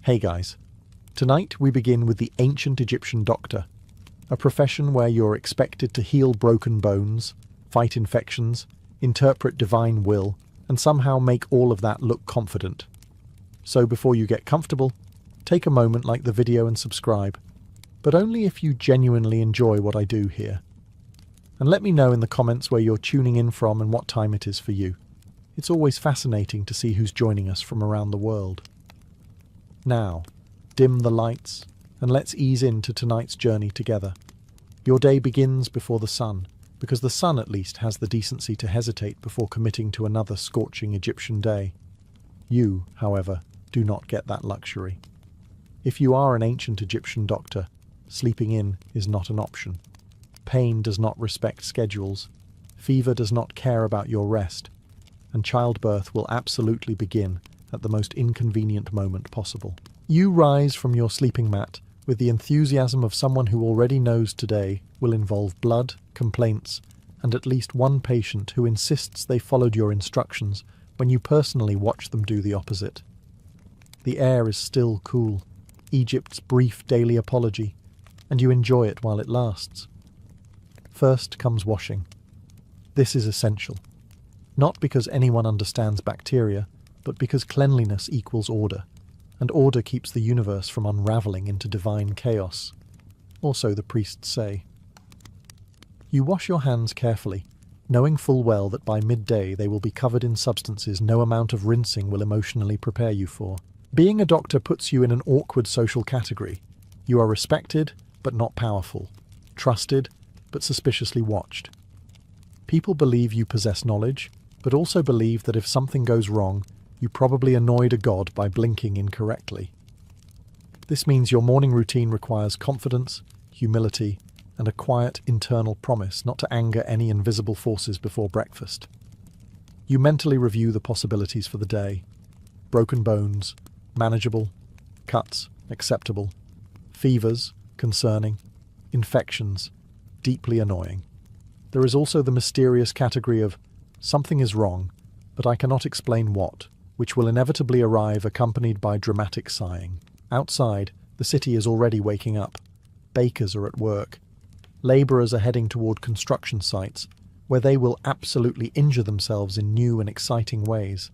Hey guys, tonight we begin with the ancient Egyptian doctor, a profession where you're expected to heal broken bones, fight infections, interpret divine will, and somehow make all of that look confident. So before you get comfortable, take a moment, like the video and subscribe, but only if you genuinely enjoy what I do here. And let me know in the comments where you're tuning in from and what time it is for you. It's always fascinating to see who's joining us from around the world. Now, dim the lights and let's ease into tonight's journey together. Your day begins before the sun, because the sun at least has the decency to hesitate before committing to another scorching Egyptian day. You, however, do not get that luxury. If you are an ancient Egyptian doctor, sleeping in is not an option. Pain does not respect schedules, fever does not care about your rest, and childbirth will absolutely begin at the most inconvenient moment possible. You rise from your sleeping mat with the enthusiasm of someone who already knows today will involve blood, complaints, and at least one patient who insists they followed your instructions when you personally watch them do the opposite. The air is still cool, Egypt's brief daily apology, and you enjoy it while it lasts. First comes washing. This is essential. Not because anyone understands bacteria, but because cleanliness equals order, and order keeps the universe from unraveling into divine chaos. Or so the priests say. You wash your hands carefully, knowing full well that by midday they will be covered in substances no amount of rinsing will emotionally prepare you for. Being a doctor puts you in an awkward social category. You are respected, but not powerful, trusted, but suspiciously watched. People believe you possess knowledge, but also believe that if something goes wrong, you probably annoyed a god by blinking incorrectly. This means your morning routine requires confidence, humility, and a quiet internal promise not to anger any invisible forces before breakfast. You mentally review the possibilities for the day. Broken bones, manageable; cuts, acceptable; fevers, concerning; infections, deeply annoying. There is also the mysterious category of something is wrong, but I cannot explain what, which will inevitably arrive accompanied by dramatic sighing. Outside, the city is already waking up. Bakers are at work. Labourers are heading toward construction sites, where they will absolutely injure themselves in new and exciting ways.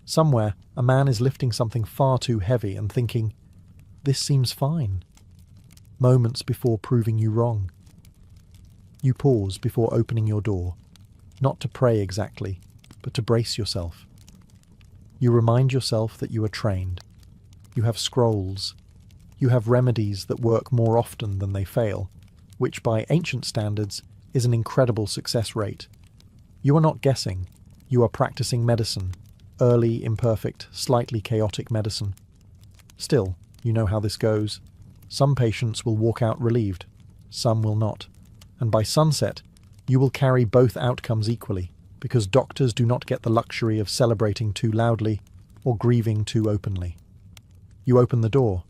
Somewhere, a man is lifting something far too heavy and thinking, "This seems fine," moments before proving you wrong. You pause before opening your door, not to pray exactly, but to brace yourself. You remind yourself that you are trained. You have scrolls. You have remedies that work more often than they fail, which by ancient standards is an incredible success rate. You are not guessing. You are practicing medicine. Early, imperfect, slightly chaotic medicine. Still, you know how this goes. Some patients will walk out relieved. Some will not. And by sunset, you will carry both outcomes equally, because doctors do not get the luxury of celebrating too loudly or grieving too openly. You open the door.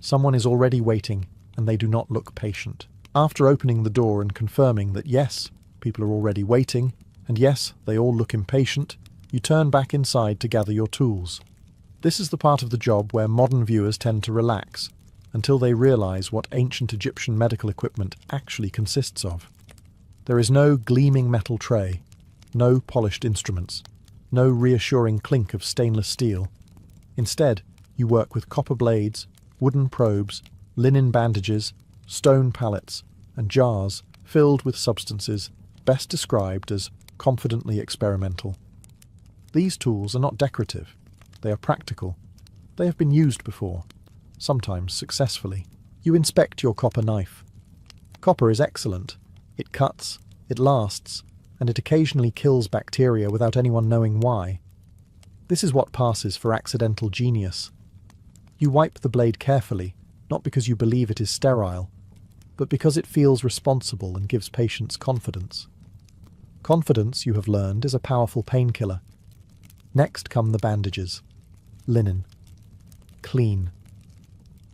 Someone is already waiting, and they do not look patient. After opening the door and confirming that yes, people are already waiting, and yes, they all look impatient, you turn back inside to gather your tools. This is the part of the job where modern viewers tend to relax, until they realize what ancient Egyptian medical equipment actually consists of. There is no gleaming metal tray, no polished instruments, no reassuring clink of stainless steel. Instead, you work with copper blades, wooden probes, linen bandages, stone pallets, and jars filled with substances best described as confidently experimental. These tools are not decorative. They are practical. They have been used before, sometimes successfully. You inspect your copper knife. Copper is excellent. It cuts, it lasts, and it occasionally kills bacteria without anyone knowing why. This is what passes for accidental genius. You wipe the blade carefully, not because you believe it is sterile, but because it feels responsible and gives patients confidence. Confidence, you have learned, is a powerful painkiller. Next come the bandages. Linen. Clean.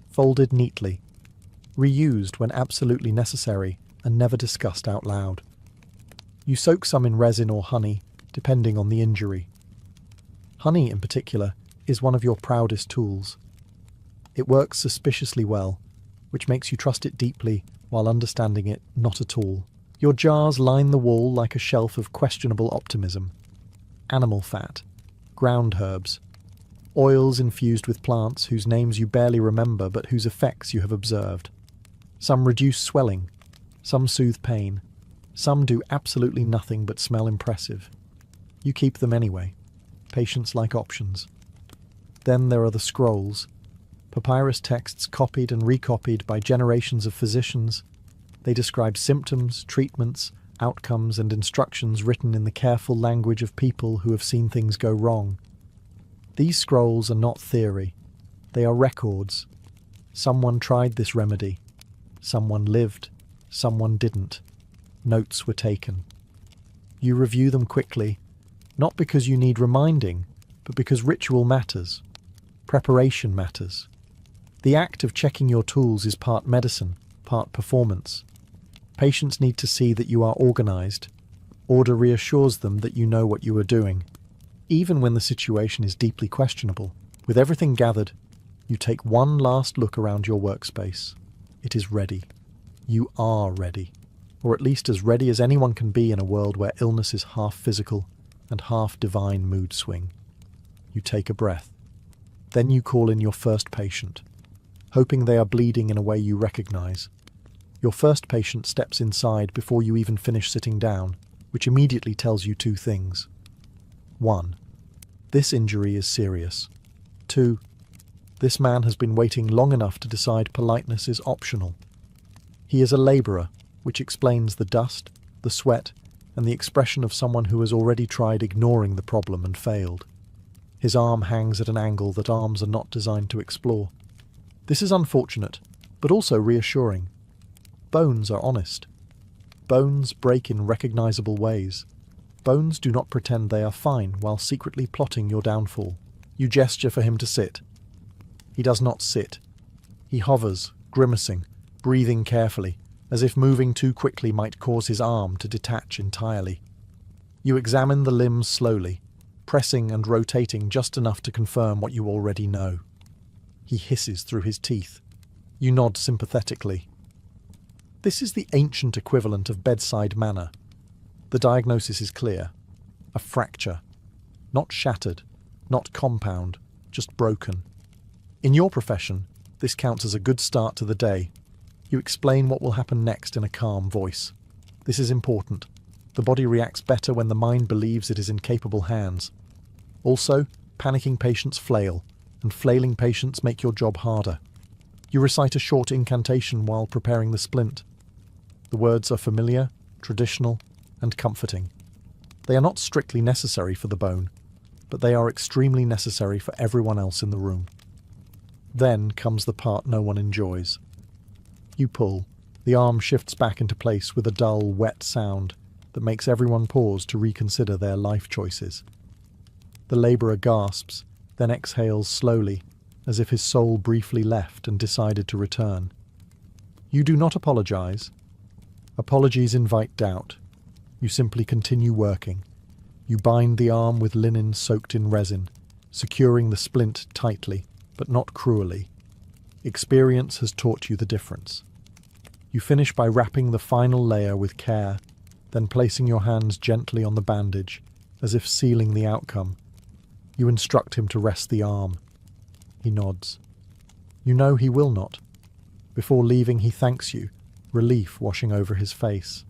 Folded neatly. Reused when absolutely necessary and never discussed out loud. You soak some in resin or honey, depending on the injury. Honey, in particular, is one of your proudest tools. It works suspiciously well, which makes you trust it deeply while understanding it not at all. Your jars line the wall like a shelf of questionable optimism. Animal fat, ground herbs, oils infused with plants whose names you barely remember but whose effects you have observed. Some reduce swelling, some soothe pain, some do absolutely nothing but smell impressive. You keep them anyway. Patients like options. Then there are the scrolls, papyrus texts copied and recopied by generations of physicians. They describe symptoms, treatments, outcomes, and instructions written in the careful language of people who have seen things go wrong. These scrolls are not theory. They are records. Someone tried this remedy. Someone lived. Someone didn't. Notes were taken. You review them quickly, not because you need reminding, but because ritual matters. Preparation matters. The act of checking your tools is part medicine, part performance. Patients need to see that you are organized. Order reassures them that you know what you are doing. Even when the situation is deeply questionable, with everything gathered, you take one last look around your workspace. It is ready. You are ready. Or at least as ready as anyone can be in a world where illness is half physical and half divine mood swing. You take a breath. Then you call in your first patient, hoping they are bleeding in a way you recognize. Your first patient steps inside before you even finish sitting down, which immediately tells you two things. 1. This injury is serious. 2. This man has been waiting long enough to decide politeness is optional. He is a laborer, which explains the dust, the sweat, and the expression of someone who has already tried ignoring the problem and failed. His arm hangs at an angle that arms are not designed to explore. This is unfortunate, but also reassuring. Bones are honest. Bones break in recognizable ways. Bones do not pretend they are fine while secretly plotting your downfall. You gesture for him to sit. He does not sit. He hovers, grimacing, breathing carefully, as if moving too quickly might cause his arm to detach entirely. You examine the limbs slowly, pressing and rotating just enough to confirm what you already know. He hisses through his teeth. You nod sympathetically. This is the ancient equivalent of bedside manner. The diagnosis is clear. A fracture. Not shattered, not compound, just broken. In your profession, this counts as a good start to the day. You explain what will happen next in a calm voice. This is important. The body reacts better when the mind believes it is in capable hands. Also, panicking patients flail, and flailing patients make your job harder. You recite a short incantation while preparing the splint. The words are familiar, traditional, and comforting. They are not strictly necessary for the bone, but they are extremely necessary for everyone else in the room. Then comes the part no one enjoys. You pull. The arm shifts back into place with a dull, wet sound that makes everyone pause to reconsider their life choices. The labourer gasps, then exhales slowly, as if his soul briefly left and decided to return. You do not apologize. Apologies invite doubt. You simply continue working. You bind the arm with linen soaked in resin, securing the splint tightly, but not cruelly. Experience has taught you the difference. You finish by wrapping the final layer with care, then placing your hands gently on the bandage, as if sealing the outcome. You instruct him to rest the arm. He nods. You know he will not. Before leaving, he thanks you, relief washing over his face.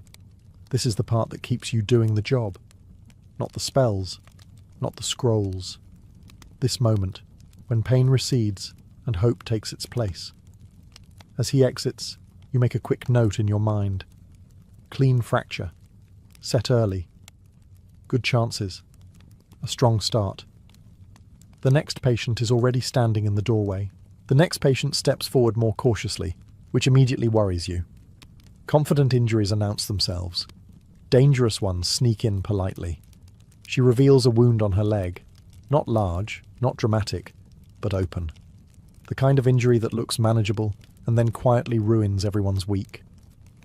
This is the part that keeps you doing the job. Not the spells, not the scrolls. This moment, when pain recedes and hope takes its place. As he exits, you make a quick note in your mind. Clean fracture. Set early. Good chances. A strong start. The next patient is already standing in the doorway. The next patient steps forward more cautiously, which immediately worries you. Confident injuries announce themselves. Dangerous ones sneak in politely. She reveals a wound on her leg. Not large, not dramatic, but open. The kind of injury that looks manageable and then quietly ruins everyone's week.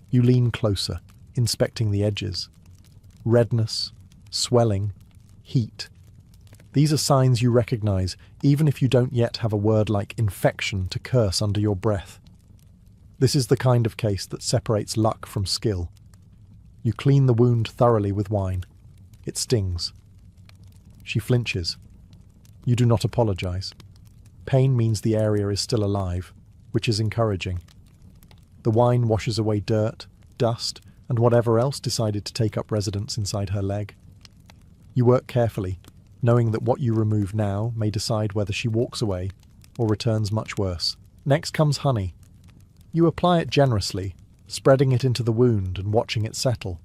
You lean closer, inspecting the edges. Redness, swelling, heat. These are signs you recognize, even if you don't yet have a word like infection to curse under your breath. This is the kind of case that separates luck from skill. You clean the wound thoroughly with wine. It stings. She flinches. You do not apologize. Pain means the area is still alive, which is encouraging. The wine washes away dirt, dust, and whatever else decided to take up residence inside her leg. You work carefully, knowing that what you remove now may decide whether she walks away or returns much worse. Next comes honey. You apply it generously, spreading it into the wound and watching it settle.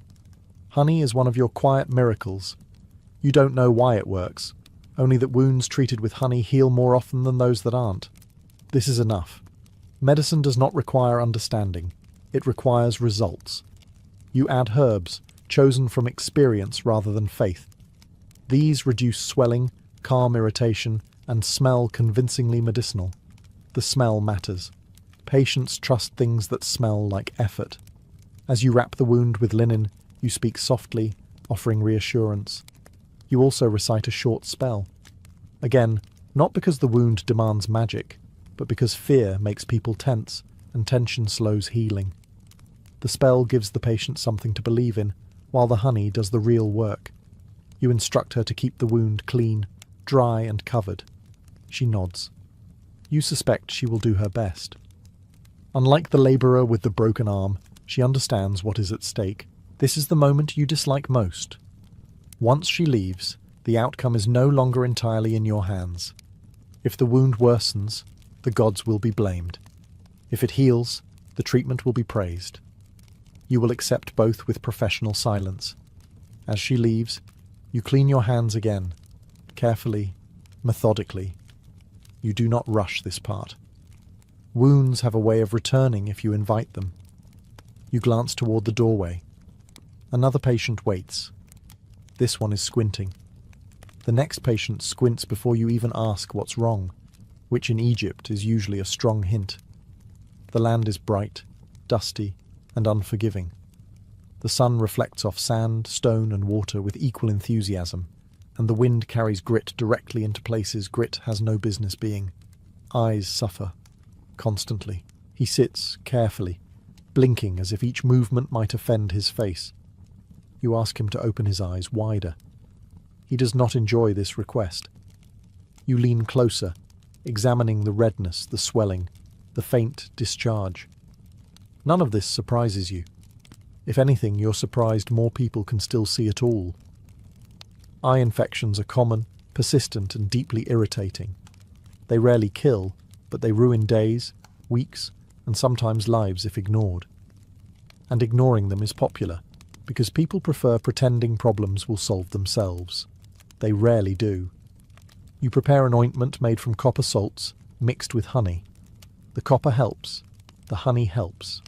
Honey is one of your quiet miracles. You don't know why it works, only that wounds treated with honey heal more often than those that aren't. This is enough. Medicine does not require understanding. It requires results. You add herbs, chosen from experience rather than faith. These reduce swelling, calm irritation, and smell convincingly medicinal. The smell matters. Patients trust things that smell like effort. As you wrap the wound with linen, you speak softly, offering reassurance. You also recite a short spell. Again, not because the wound demands magic, but because fear makes people tense, and tension slows healing. The spell gives the patient something to believe in, while the honey does the real work. You instruct her to keep the wound clean, dry and covered. She nods. You suspect she will do her best. Unlike the labourer with the broken arm, she understands what is at stake. This is the moment you dislike most. Once she leaves, the outcome is no longer entirely in your hands. If the wound worsens, the gods will be blamed. If it heals, the treatment will be praised. You will accept both with professional silence. As she leaves, you clean your hands again, carefully, methodically. You do not rush this part. Wounds have a way of returning if you invite them. You glance toward the doorway. Another patient waits. This one is squinting. The next patient squints before you even ask what's wrong, which in Egypt is usually a strong hint. The land is bright, dusty, and unforgiving. The sun reflects off sand, stone, and water with equal enthusiasm, and the wind carries grit directly into places grit has no business being. Eyes suffer. Constantly. He sits, carefully, blinking as if each movement might offend his face. You ask him to open his eyes wider. He does not enjoy this request. You lean closer, examining the redness, the swelling, the faint discharge. None of this surprises you. If anything, you're surprised more people can still see at all. Eye infections are common, persistent, and deeply irritating. They rarely kill, but they ruin days, weeks, and sometimes lives if ignored. And ignoring them is popular, because people prefer pretending problems will solve themselves. They rarely do. You prepare an ointment made from copper salts, mixed with honey. The copper helps, the honey helps.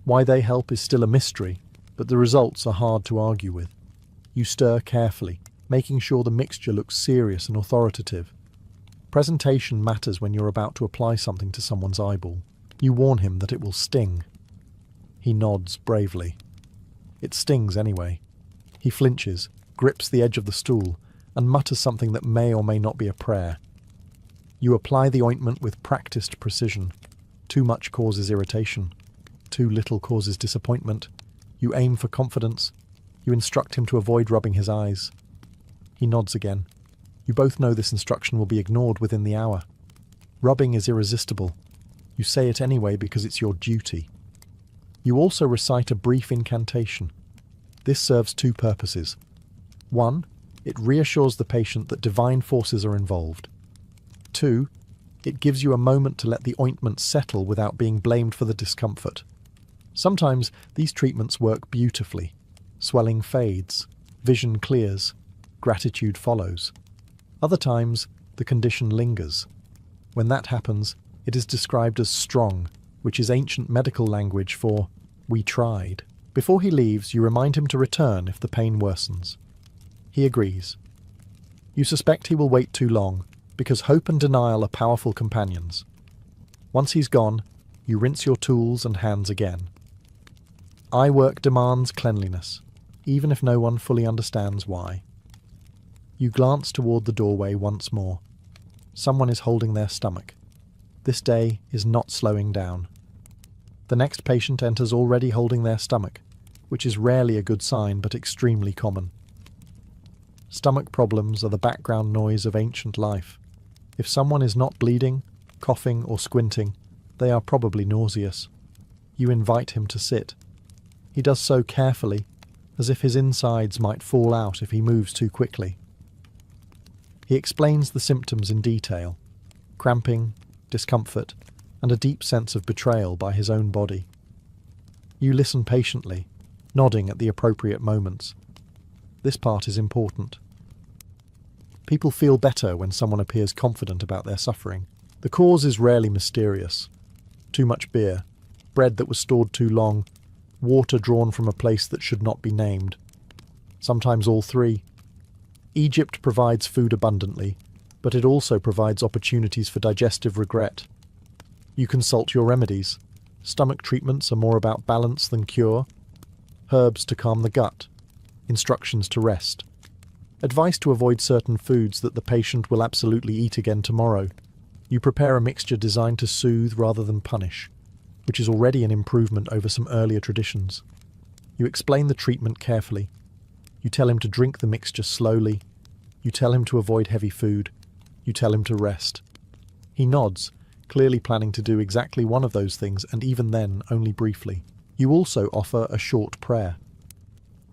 Why they help is still a mystery, but the results are hard to argue with. You stir carefully, making sure the mixture looks serious and authoritative. Presentation matters when you're about to apply something to someone's eyeball. You warn him that it will sting. He nods bravely. It stings anyway. He flinches, grips the edge of the stool, and mutters something that may or may not be a prayer. You apply the ointment with practiced precision. Too much causes irritation. Too little causes disappointment. You aim for confidence. You instruct him to avoid rubbing his eyes. He nods again. You both know this instruction will be ignored within the hour. Rubbing is irresistible. You say it anyway because it's your duty. You also recite a brief incantation. This serves two purposes. One, it reassures the patient that divine forces are involved. Two, it gives you a moment to let the ointment settle without being blamed for the discomfort. Sometimes these treatments work beautifully. Swelling fades, vision clears, gratitude follows. Other times, the condition lingers. When that happens, it is described as strong, which is ancient medical language for "we tried." Before he leaves, you remind him to return if the pain worsens. He agrees. You suspect he will wait too long, because hope and denial are powerful companions. Once he's gone, you rinse your tools and hands again. Eye work demands cleanliness, even if no one fully understands why. You glance toward the doorway once more. Someone is holding their stomach. This day is not slowing down. The next patient enters already holding their stomach, which is rarely a good sign but extremely common. Stomach problems are the background noise of ancient life. If someone is not bleeding, coughing, or squinting, they are probably nauseous. You invite him to sit. He does so carefully, as if his insides might fall out if he moves too quickly. He explains the symptoms in detail: cramping, discomfort, and a deep sense of betrayal by his own body. You listen patiently, nodding at the appropriate moments. This part is important. People feel better when someone appears confident about their suffering. The cause is rarely mysterious. Too much beer, bread that was stored too long, water drawn from a place that should not be named. Sometimes all three. Egypt provides food abundantly, but it also provides opportunities for digestive regret. You consult your remedies. Stomach treatments are more about balance than cure. Herbs to calm the gut. Instructions to rest. Advice to avoid certain foods that the patient will absolutely eat again tomorrow. You prepare a mixture designed to soothe rather than punish, which is already an improvement over some earlier traditions. You explain the treatment carefully. You tell him to drink the mixture slowly. You tell him to avoid heavy food. You tell him to rest. He nods, clearly planning to do exactly one of those things, and even then, only briefly. You also offer a short prayer.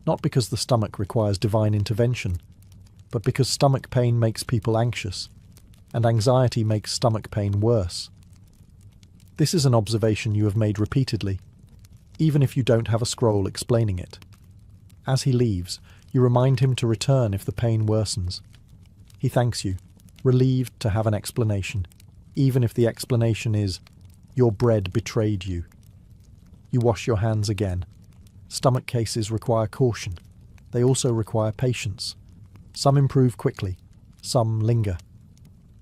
Not because the stomach requires divine intervention, but because stomach pain makes people anxious, and anxiety makes stomach pain worse. This is an observation you have made repeatedly, even if you don't have a scroll explaining it. As he leaves, you remind him to return if the pain worsens. He thanks you, relieved to have an explanation, even if the explanation is, your bread betrayed you. You wash your hands again. Stomach cases require caution. They also require patience. Some improve quickly, some linger.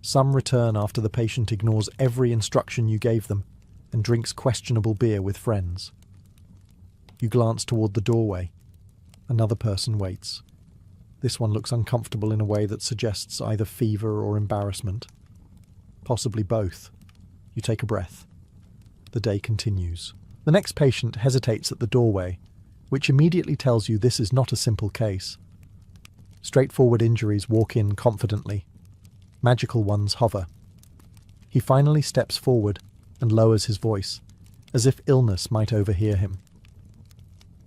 Some return after the patient ignores every instruction you gave them and drinks questionable beer with friends. You glance toward the doorway. Another person waits. This one looks uncomfortable in a way that suggests either fever or embarrassment. Possibly both. You take a breath. The day continues. The next patient hesitates at the doorway, which immediately tells you this is not a simple case. Straightforward injuries walk in confidently. Magical ones hover. He finally steps forward and lowers his voice, as if illness might overhear him.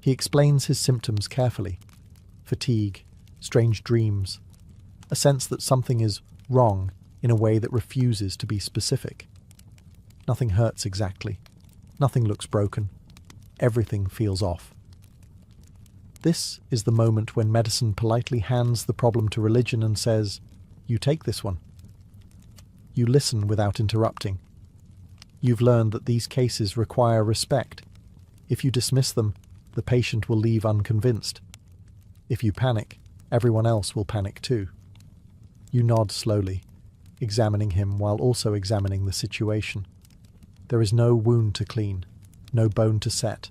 He explains his symptoms carefully: fatigue, strange dreams, a sense that something is wrong in a way that refuses to be specific. Nothing hurts exactly. Nothing looks broken. Everything feels off. This is the moment when medicine politely hands the problem to religion and says, "You take this one." You listen without interrupting. You've learned that these cases require respect. If you dismiss them, the patient will leave unconvinced. If you panic, everyone else will panic too. You nod slowly, examining him while also examining the situation. There is no wound to clean, no bone to set,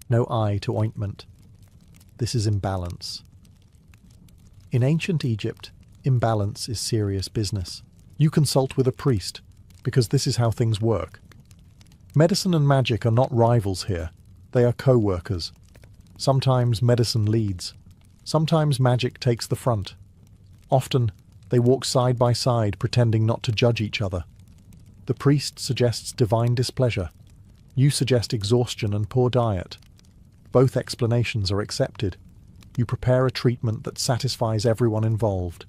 no eye to ointment. This is imbalance. In ancient Egypt, imbalance is serious business. You consult with a priest, because this is how things work. Medicine and magic are not rivals here. They are co-workers. Sometimes medicine leads. Sometimes magic takes the front. Often, they walk side by side, pretending not to judge each other. The priest suggests divine displeasure. You suggest exhaustion and poor diet. Both explanations are accepted. You prepare a treatment that satisfies everyone involved.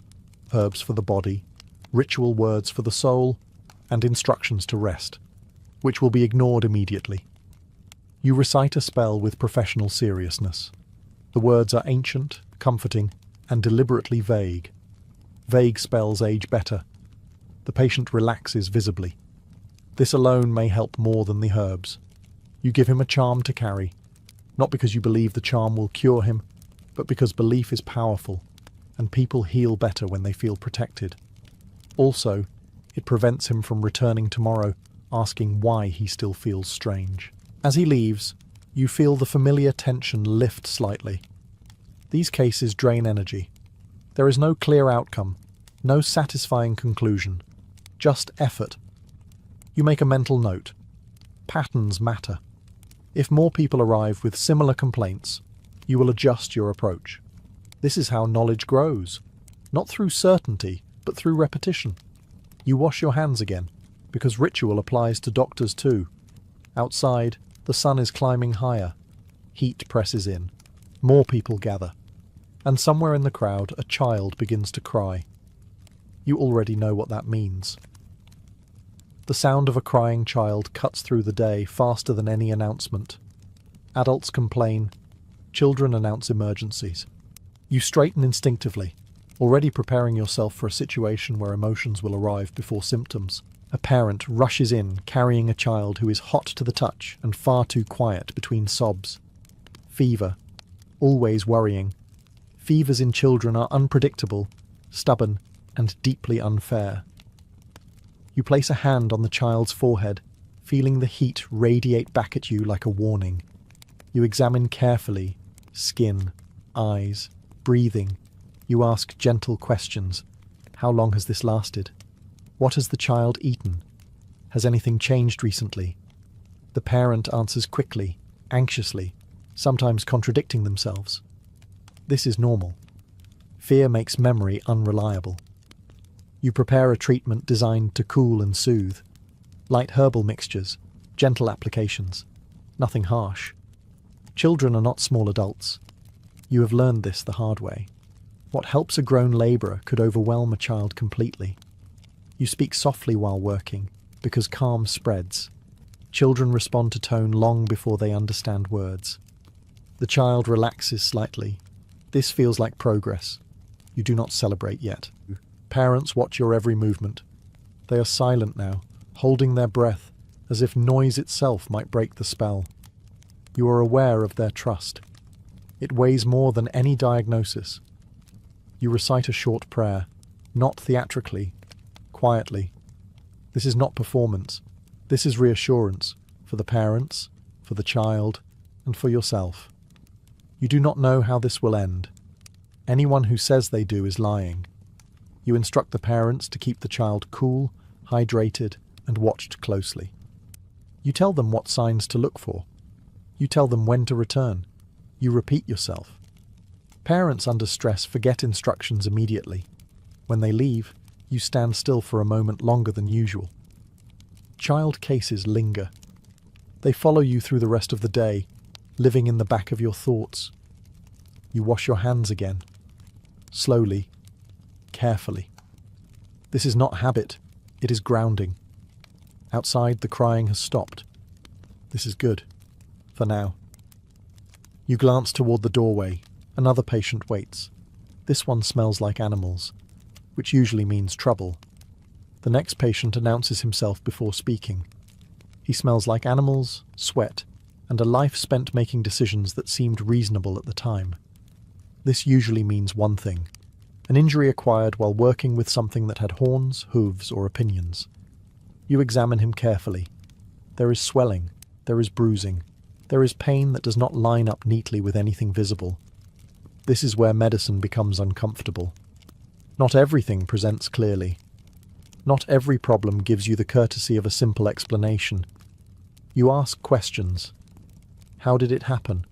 Herbs for the body, ritual words for the soul, and instructions to rest, which will be ignored immediately. You recite a spell with professional seriousness. The words are ancient, comforting, and deliberately vague. Vague spells age better. The patient relaxes visibly. This alone may help more than the herbs. You give him a charm to carry, not because you believe the charm will cure him, but because belief is powerful, and people heal better when they feel protected. Also, it prevents him from returning tomorrow asking why he still feels strange. As he leaves, you feel the familiar tension lift slightly. These cases drain energy. There is no clear outcome, no satisfying conclusion, just effort. You make a mental note. Patterns matter. If more people arrive with similar complaints, you will adjust your approach. This is how knowledge grows, not through certainty, but through repetition. You wash your hands again, because ritual applies to doctors too. Outside, the sun is climbing higher. Heat presses in. More people gather. And somewhere in the crowd, a child begins to cry. You already know what that means. The sound of a crying child cuts through the day faster than any announcement. Adults complain. Children announce emergencies. You straighten instinctively, already preparing yourself for a situation where emotions will arrive before symptoms. A parent rushes in, carrying a child who is hot to the touch and far too quiet between sobs. Fever. Always worrying. Fevers in children are unpredictable, stubborn, and deeply unfair. You place a hand on the child's forehead, feeling the heat radiate back at you like a warning. You examine carefully, skin, eyes, breathing. You ask gentle questions. How long has this lasted? What has the child eaten? Has anything changed recently? The parent answers quickly, anxiously, sometimes contradicting themselves. This is normal. Fear makes memory unreliable. You prepare a treatment designed to cool and soothe. Light herbal mixtures, gentle applications, nothing harsh. Children are not small adults. You have learned this the hard way. What helps a grown labourer could overwhelm a child completely. You speak softly while working, because calm spreads. Children respond to tone long before they understand words. The child relaxes slightly. This feels like progress. You do not celebrate yet. Parents watch your every movement. They are silent now, holding their breath, as if noise itself might break the spell. You are aware of their trust. It weighs more than any diagnosis. You recite a short prayer, not theatrically, quietly. This is not performance. This is reassurance, for the parents, for the child, and for yourself. You do not know how this will end. Anyone who says they do is lying. You instruct the parents to keep the child cool, hydrated, and watched closely. You tell them what signs to look for. You tell them when to return. You repeat yourself. Parents under stress forget instructions immediately. When they leave, you stand still for a moment longer than usual. Child cases linger. They follow you through the rest of the day, living in the back of your thoughts. You wash your hands again. Slowly, carefully. This is not habit, it is grounding. Outside, the crying has stopped. This is good, for now. You glance toward the doorway. Another patient waits. This one smells like animals, which usually means trouble. The next patient announces himself before speaking. He smells like animals, sweat, and a life spent making decisions that seemed reasonable at the time. This usually means one thing: an injury acquired while working with something that had horns, hooves, or opinions. You examine him carefully. There is swelling, there is bruising, there is pain that does not line up neatly with anything visible. This is where medicine becomes uncomfortable. Not everything presents clearly. Not every problem gives you the courtesy of a simple explanation. You ask questions. How did it happen?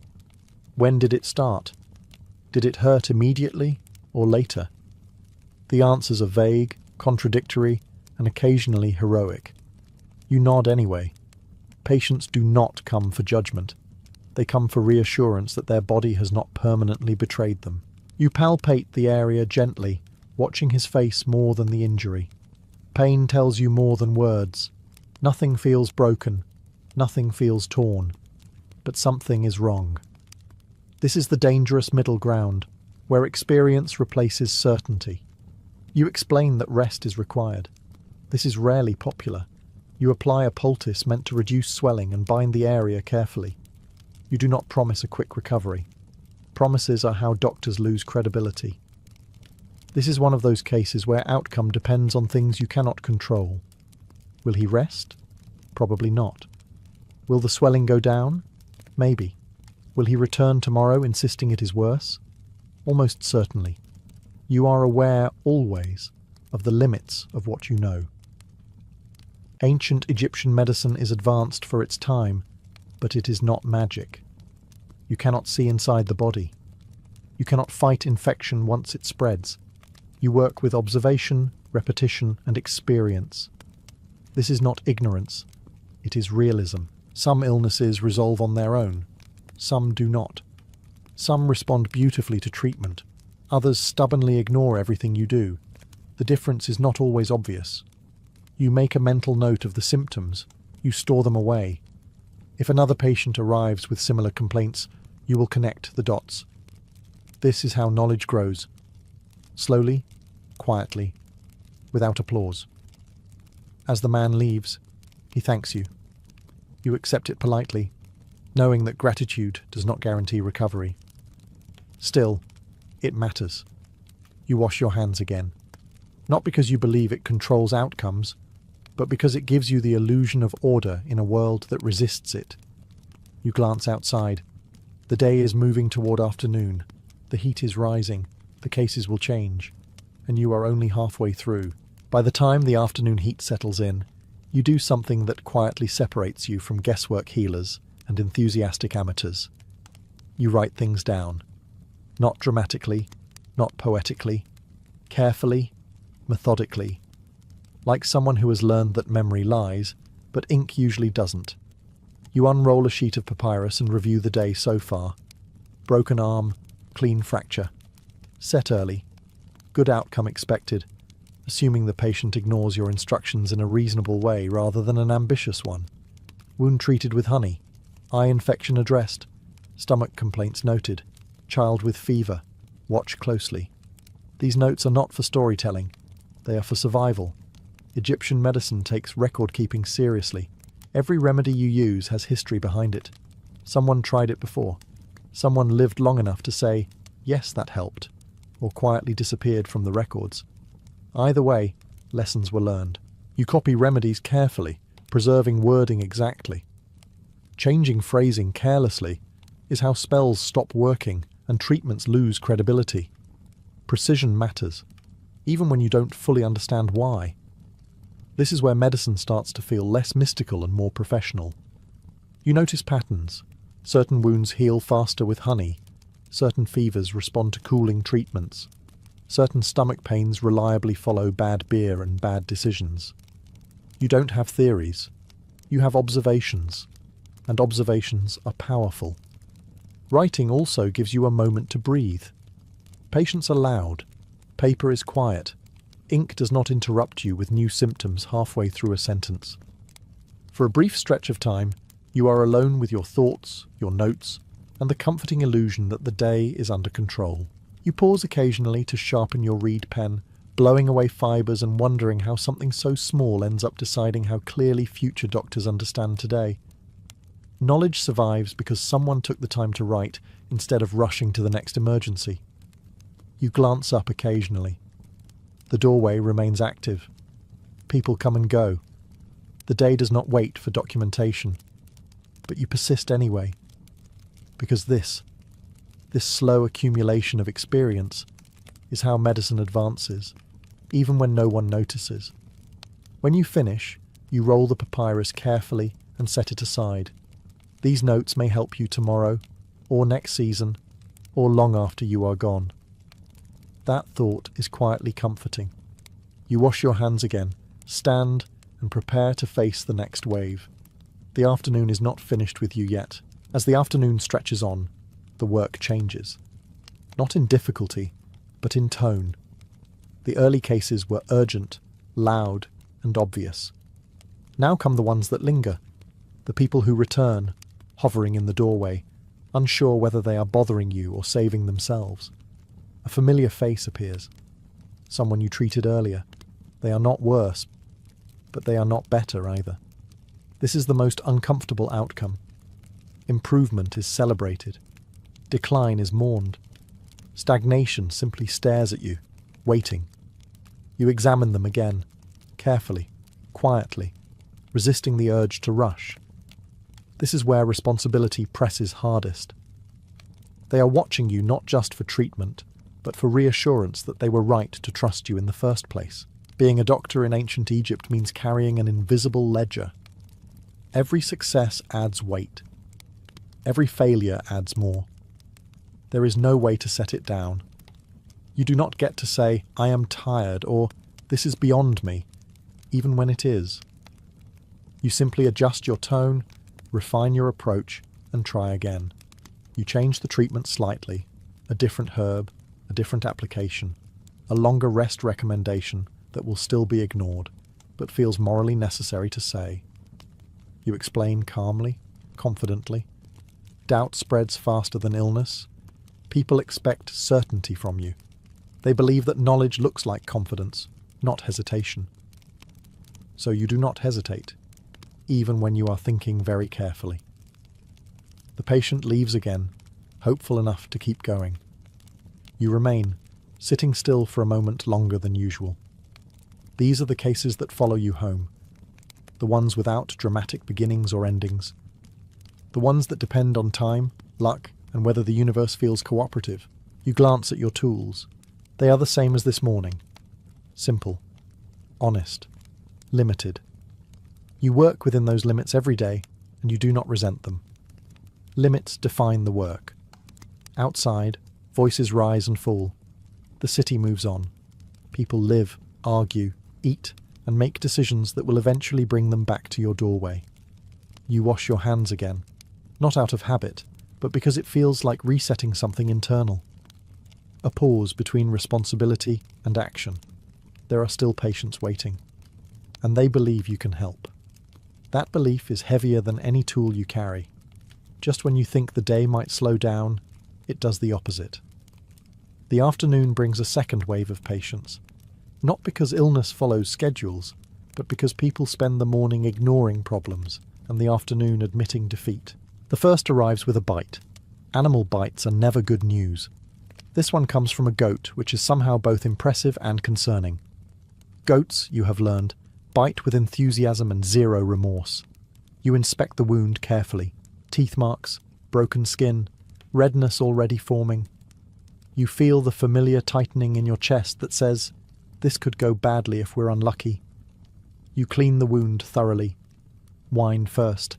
When did it start? Did it hurt immediately or later? The answers are vague, contradictory, and occasionally heroic. You nod anyway. Patients do not come for judgment. They come for reassurance that their body has not permanently betrayed them. You palpate the area gently, watching his face more than the injury. Pain tells you more than words. Nothing feels broken. Nothing feels torn. But something is wrong. This is the dangerous middle ground, where experience replaces certainty. You explain that rest is required. This is rarely popular. You apply a poultice meant to reduce swelling and bind the area carefully. You do not promise a quick recovery. Promises are how doctors lose credibility. This is one of those cases where outcome depends on things you cannot control. Will he rest? Probably not. Will the swelling go down? Maybe. Will he return tomorrow insisting it is worse? Almost certainly. You are aware always of the limits of what you know. Ancient Egyptian medicine is advanced for its time, but it is not magic. You cannot see inside the body. You cannot fight infection once it spreads. You work with observation, repetition, and experience. This is not ignorance. It is realism. Some illnesses resolve on their own. Some do not. Some respond beautifully to treatment. Others stubbornly ignore everything you do. The difference is not always obvious. You make a mental note of the symptoms. You store them away. If another patient arrives with similar complaints, you will connect the dots. This is how knowledge grows. Slowly, quietly, without applause. As the man leaves, he thanks you. You accept it politely, knowing that gratitude does not guarantee recovery. Still, it matters. You wash your hands again. Not because you believe it controls outcomes, but because it gives you the illusion of order in a world that resists it. You glance outside. The day is moving toward afternoon. The heat is rising. The cases will change. And you are only halfway through. By the time the afternoon heat settles in, you do something that quietly separates you from guesswork healers and enthusiastic amateurs. You write things down. Not dramatically, not poetically. Carefully, methodically. Like someone who has learned that memory lies, but ink usually doesn't. You unroll a sheet of papyrus and review the day so far. Broken arm, clean fracture. Set early. Good outcome expected, assuming the patient ignores your instructions in a reasonable way rather than an ambitious one. Wound treated with honey. Eye infection addressed. Stomach complaints noted. Child with fever. Watch closely. These notes are not for storytelling. They are for survival. Egyptian medicine takes record-keeping seriously. Every remedy you use has history behind it. Someone tried it before. Someone lived long enough to say, yes, that helped, or quietly disappeared from the records. Either way, lessons were learned. You copy remedies carefully, preserving wording exactly. Changing phrasing carelessly is how spells stop working and treatments lose credibility. Precision matters, even when you don't fully understand why. This is where medicine starts to feel less mystical and more professional. You notice patterns. Certain wounds heal faster with honey. Certain fevers respond to cooling treatments. Certain stomach pains reliably follow bad beer and bad decisions. You don't have theories. You have observations. And observations are powerful. Writing also gives you a moment to breathe. Patients are loud. Paper is quiet. Ink does not interrupt you with new symptoms halfway through a sentence. For a brief stretch of time, you are alone with your thoughts, your notes, and the comforting illusion that the day is under control. You pause occasionally to sharpen your reed pen, blowing away fibres and wondering how something so small ends up deciding how clearly future doctors understand today. Knowledge survives because someone took the time to write instead of rushing to the next emergency. You glance up occasionally. The doorway remains active. People come and go. The day does not wait for documentation. But you persist anyway. Because this slow accumulation of experience is how medicine advances, even when no one notices. When you finish, you roll the papyrus carefully and set it aside. These notes may help you tomorrow, or next season, or long after you are gone. That thought is quietly comforting. You wash your hands again, stand, and prepare to face the next wave. The afternoon is not finished with you yet. As the afternoon stretches on, the work changes. Not in difficulty, but in tone. The early cases were urgent, loud, and obvious. Now come the ones that linger, the people who return, hovering in the doorway, unsure whether they are bothering you or saving themselves. A familiar face appears. Someone you treated earlier. They are not worse, but they are not better either. This is the most uncomfortable outcome. Improvement is celebrated. Decline is mourned. Stagnation simply stares at you, waiting. You examine them again, carefully, quietly, resisting the urge to rush. This is where responsibility presses hardest. They are watching you not just for treatment, but for reassurance that they were right to trust you in the first place. Being a doctor in ancient Egypt means carrying an invisible ledger. Every success adds weight. Every failure adds more. There is no way to set it down. You do not get to say, "I am tired," or "this is beyond me," even when it is. You simply adjust your tone, refine your approach, and try again. You change the treatment slightly, a different herb, a different application, a longer rest recommendation that will still be ignored, but feels morally necessary to say. You explain calmly, confidently. Doubt spreads faster than illness. People expect certainty from you. They believe that knowledge looks like confidence, not hesitation. So you do not hesitate, even when you are thinking very carefully. The patient leaves again, hopeful enough to keep going. You remain, sitting still for a moment longer than usual. These are the cases that follow you home, the ones without dramatic beginnings or endings, the ones that depend on time, luck, and whether the universe feels cooperative. You glance at your tools. They are the same as this morning. Simple, honest, limited. You work within those limits every day, and you do not resent them. Limits define the work. Outside, voices rise and fall. The city moves on. People live, argue, eat, and make decisions that will eventually bring them back to your doorway. You wash your hands again, not out of habit, but because it feels like resetting something internal. A pause between responsibility and action. There are still patients waiting, and they believe you can help. That belief is heavier than any tool you carry. Just when you think the day might slow down, it does the opposite. The afternoon brings a second wave of patients, not because illness follows schedules, but because people spend the morning ignoring problems and the afternoon admitting defeat. The first arrives with a bite. Animal bites are never good news. This one comes from a goat, which is somehow both impressive and concerning. Goats, you have learned, bite with enthusiasm and zero remorse. You inspect the wound carefully. Teeth marks, broken skin, redness already forming. You feel the familiar tightening in your chest that says, "This could go badly if we're unlucky." You clean the wound thoroughly. Wine first.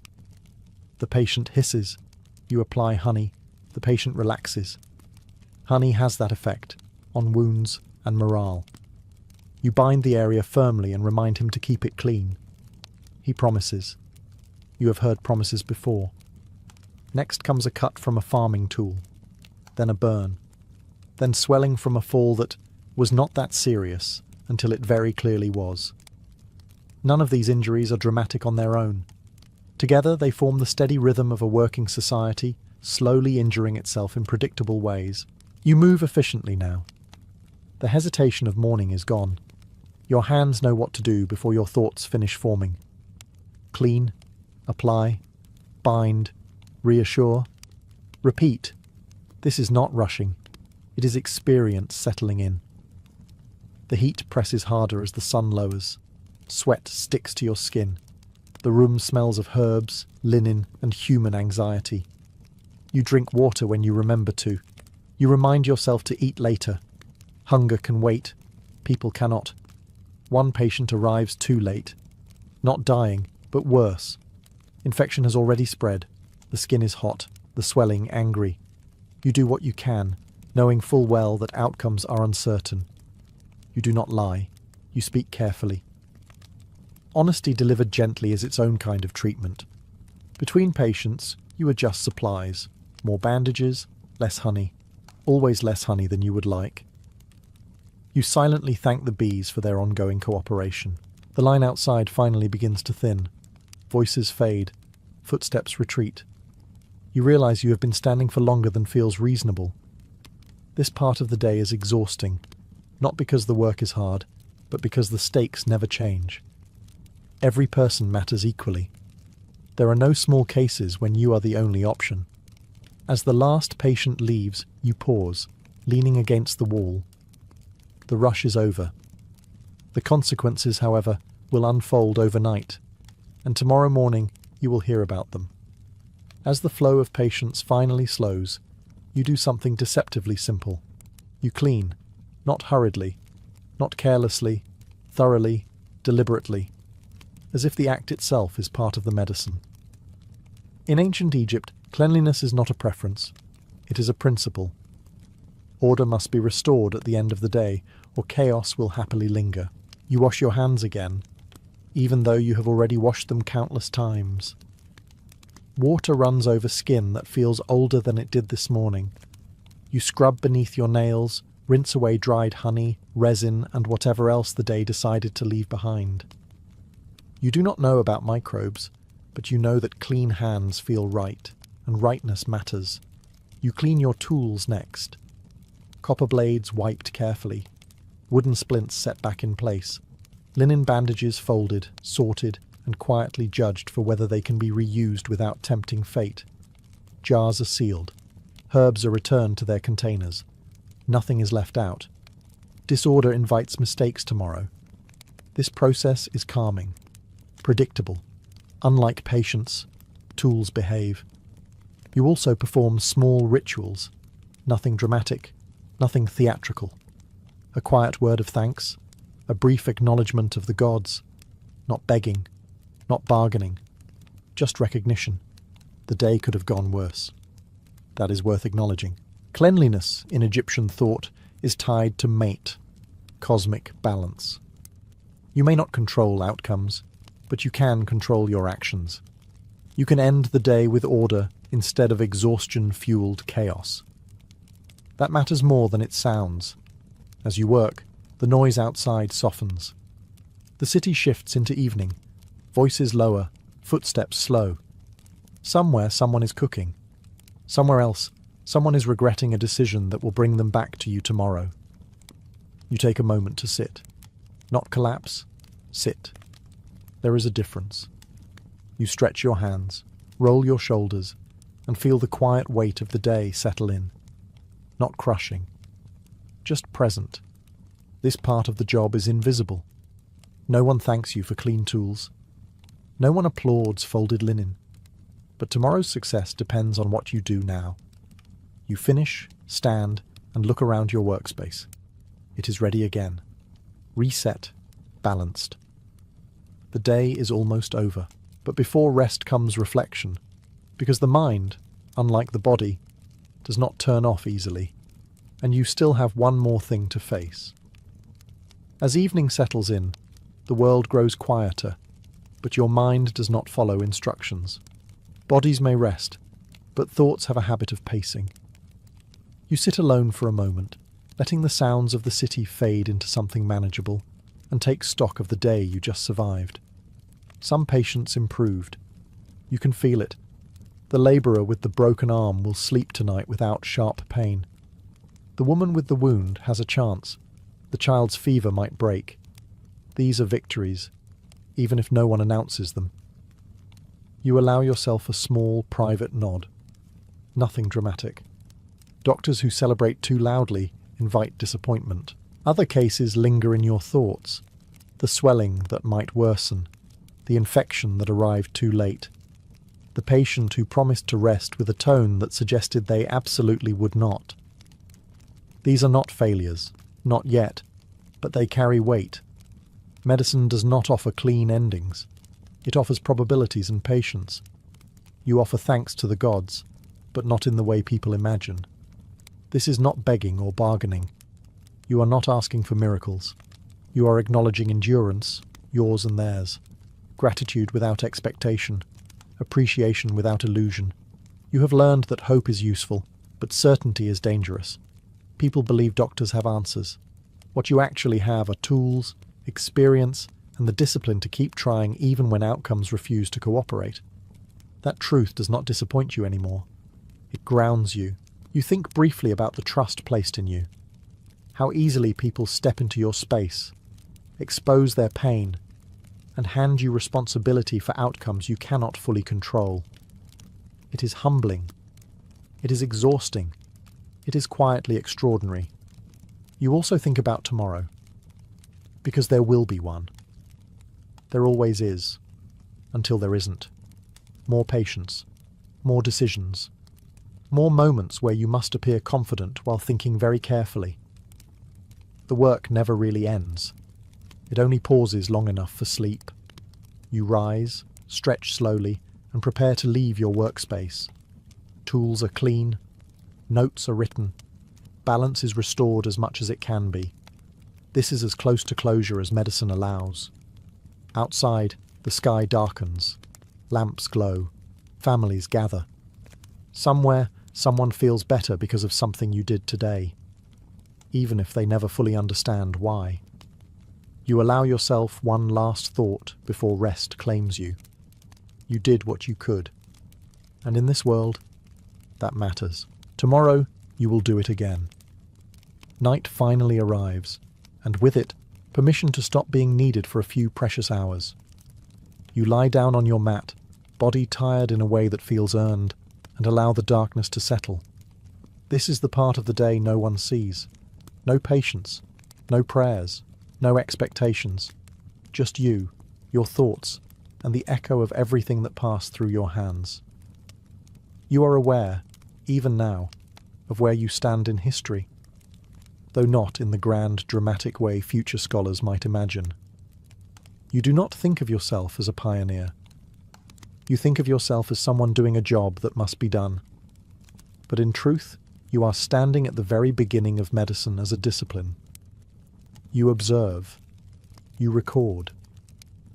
The patient hisses. You apply honey. The patient relaxes. Honey has that effect on wounds and morale. You bind the area firmly and remind him to keep it clean. He promises. You have heard promises before. Next comes a cut from a farming tool, then a burn, then swelling from a fall that was not that serious until it very clearly was. None of these injuries are dramatic on their own. Together they form the steady rhythm of a working society, slowly injuring itself in predictable ways. You move efficiently now. The hesitation of morning is gone. Your hands know what to do before your thoughts finish forming. Clean, apply, bind, reassure, repeat. This is not rushing. It is experience settling in. The heat presses harder as the sun lowers. Sweat sticks to your skin. The room smells of herbs, linen, and human anxiety. You drink water when you remember to. You remind yourself to eat later. Hunger can wait. People cannot. One patient arrives too late. Not dying, but worse. Infection has already spread. The skin is hot, the swelling angry. You do what you can, knowing full well that outcomes are uncertain. You do not lie. You speak carefully. Honesty delivered gently is its own kind of treatment. Between patients, you adjust supplies. More bandages, less honey. Always less honey than you would like. You silently thank the bees for their ongoing cooperation. The line outside finally begins to thin. Voices fade. Footsteps retreat. You realize you have been standing for longer than feels reasonable. This part of the day is exhausting, not because the work is hard, but because the stakes never change. Every person matters equally. There are no small cases when you are the only option. As the last patient leaves, you pause, leaning against the wall. The rush is over. The consequences, however, will unfold overnight, and tomorrow morning you will hear about them. As the flow of patients finally slows, you do something deceptively simple. You clean, not hurriedly, not carelessly, thoroughly, deliberately, as if the act itself is part of the medicine. In ancient Egypt, cleanliness is not a preference, it is a principle. Order must be restored at the end of the day, or chaos will happily linger. You wash your hands again, even though you have already washed them countless times. Water runs over skin that feels older than it did this morning. You scrub beneath your nails, rinse away dried honey, resin, and whatever else the day decided to leave behind. You do not know about microbes, but you know that clean hands feel right, and rightness matters. You clean your tools next. Copper blades wiped carefully, wooden splints set back in place, linen bandages folded, sorted, and quietly judged for whether they can be reused without tempting fate. Jars are sealed. Herbs are returned to their containers. Nothing is left out. Disorder invites mistakes tomorrow. This process is calming, predictable. Unlike patience, tools behave. You also perform small rituals, nothing dramatic, nothing theatrical. A quiet word of thanks, a brief acknowledgement of the gods, not begging, not bargaining, just recognition. The day could have gone worse. That is worth acknowledging. Cleanliness, in Egyptian thought, is tied to mate, cosmic balance. You may not control outcomes, but you can control your actions. You can end the day with order instead of exhaustion-fueled chaos. That matters more than it sounds. As you work, the noise outside softens. The city shifts into evening, voices lower, footsteps slow. Somewhere someone is cooking. Somewhere else, someone is regretting a decision that will bring them back to you tomorrow. You take a moment to sit. Not collapse, sit. There is a difference. You stretch your hands, roll your shoulders, and feel the quiet weight of the day settle in. Not crushing, just present. This part of the job is invisible. No one thanks you for clean tools. No one applauds folded linen. But tomorrow's success depends on what you do now. You finish, stand, and look around your workspace. It is ready again. Reset, balanced. The day is almost over, but before rest comes reflection, because the mind, unlike the body, does not turn off easily, and you still have one more thing to face. As evening settles in, the world grows quieter, but your mind does not follow instructions. Bodies may rest, but thoughts have a habit of pacing. You sit alone for a moment, letting the sounds of the city fade into something manageable, and take stock of the day you just survived. Some patients improved. You can feel it. The labourer with the broken arm will sleep tonight without sharp pain. The woman with the wound has a chance. The child's fever might break. These are victories, even if no one announces them. You allow yourself a small, private nod. Nothing dramatic. Doctors who celebrate too loudly invite disappointment. Other cases linger in your thoughts. The swelling that might worsen. The infection that arrived too late. The patient who promised to rest with a tone that suggested they absolutely would not. These are not failures, not yet, but they carry weight. Medicine does not offer clean endings. It offers probabilities and patience. You offer thanks to the gods, but not in the way people imagine. This is not begging or bargaining. You are not asking for miracles. You are acknowledging endurance, yours and theirs. Gratitude without expectation. Appreciation without illusion. You have learned that hope is useful, but certainty is dangerous. People believe doctors have answers. What you actually have are tools, experience, and the discipline to keep trying even when outcomes refuse to cooperate. That truth does not disappoint you anymore. It grounds you. You think briefly about the trust placed in you. How easily people step into your space, expose their pain, and hand you responsibility for outcomes you cannot fully control. It is humbling. It is exhausting. It is quietly extraordinary. You also think about tomorrow, because there will be one. There always is, until there isn't. More patience, more decisions, more moments where you must appear confident while thinking very carefully. the work never really ends. It only pauses long enough for sleep. You rise, stretch slowly, and prepare to leave your workspace. Tools are clean, notes are written, balance is restored as much as it can be. This is as close to closure as medicine allows. Outside, the sky darkens, lamps glow, families gather. Somewhere, someone feels better because of something you did today, even if they never fully understand why. You allow yourself one last thought before rest claims you. You did what you could. And in this world, that matters. Tomorrow, you will do it again. Night finally arrives, and with it, permission to stop being needed for a few precious hours. You lie down on your mat, body tired in a way that feels earned, and allow the darkness to settle. This is the part of the day no one sees. No patience, no prayers, no expectations. Just you, your thoughts, and the echo of everything that passed through your hands. You are aware, even now, of where you stand in history, though not in the grand, dramatic way future scholars might imagine. You do not think of yourself as a pioneer. You think of yourself as someone doing a job that must be done. But in truth, you are standing at the very beginning of medicine as a discipline. You observe. You record.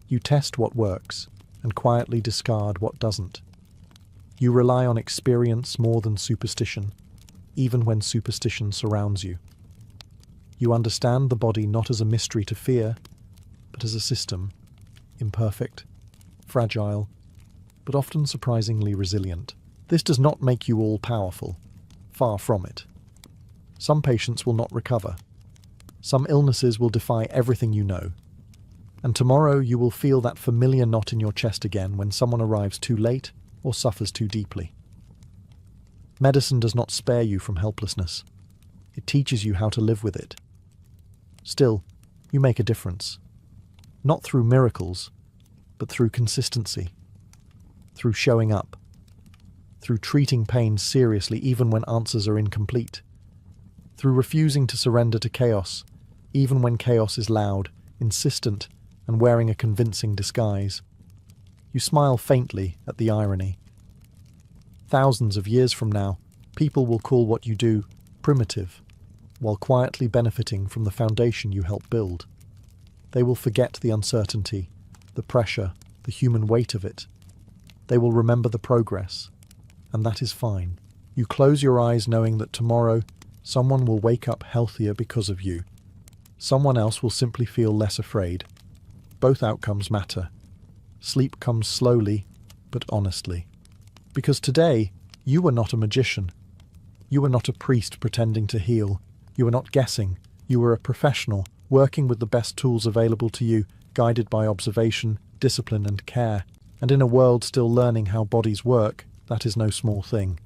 You test what works and quietly discard what doesn't. You rely on experience more than superstition, even when superstition surrounds you. You understand the body not as a mystery to fear, but as a system, imperfect, fragile, but often surprisingly resilient. This does not make you all-powerful. Far from it. Some patients will not recover. Some illnesses will defy everything you know. And tomorrow you will feel that familiar knot in your chest again when someone arrives too late or suffers too deeply. Medicine does not spare you from helplessness. It teaches you how to live with it. Still, you make a difference. Not through miracles, but through consistency. Through showing up. Through treating pain seriously even when answers are incomplete. Through refusing to surrender to chaos, even when chaos is loud, insistent, and wearing a convincing disguise. You smile faintly at the irony. Thousands of years from now, people will call what you do primitive, while quietly benefiting from the foundation you helped build. They will forget the uncertainty, the pressure, the human weight of it. They will remember the progress, and that is fine. You close your eyes knowing that tomorrow someone will wake up healthier because of you. Someone else will simply feel less afraid. Both outcomes matter. Sleep comes slowly, but honestly. Because today, you were not a magician. You were not a priest pretending to heal. You were not guessing. You were a professional, working with the best tools available to you, guided by observation, discipline, and care. And in a world still learning how bodies work, that is no small thing.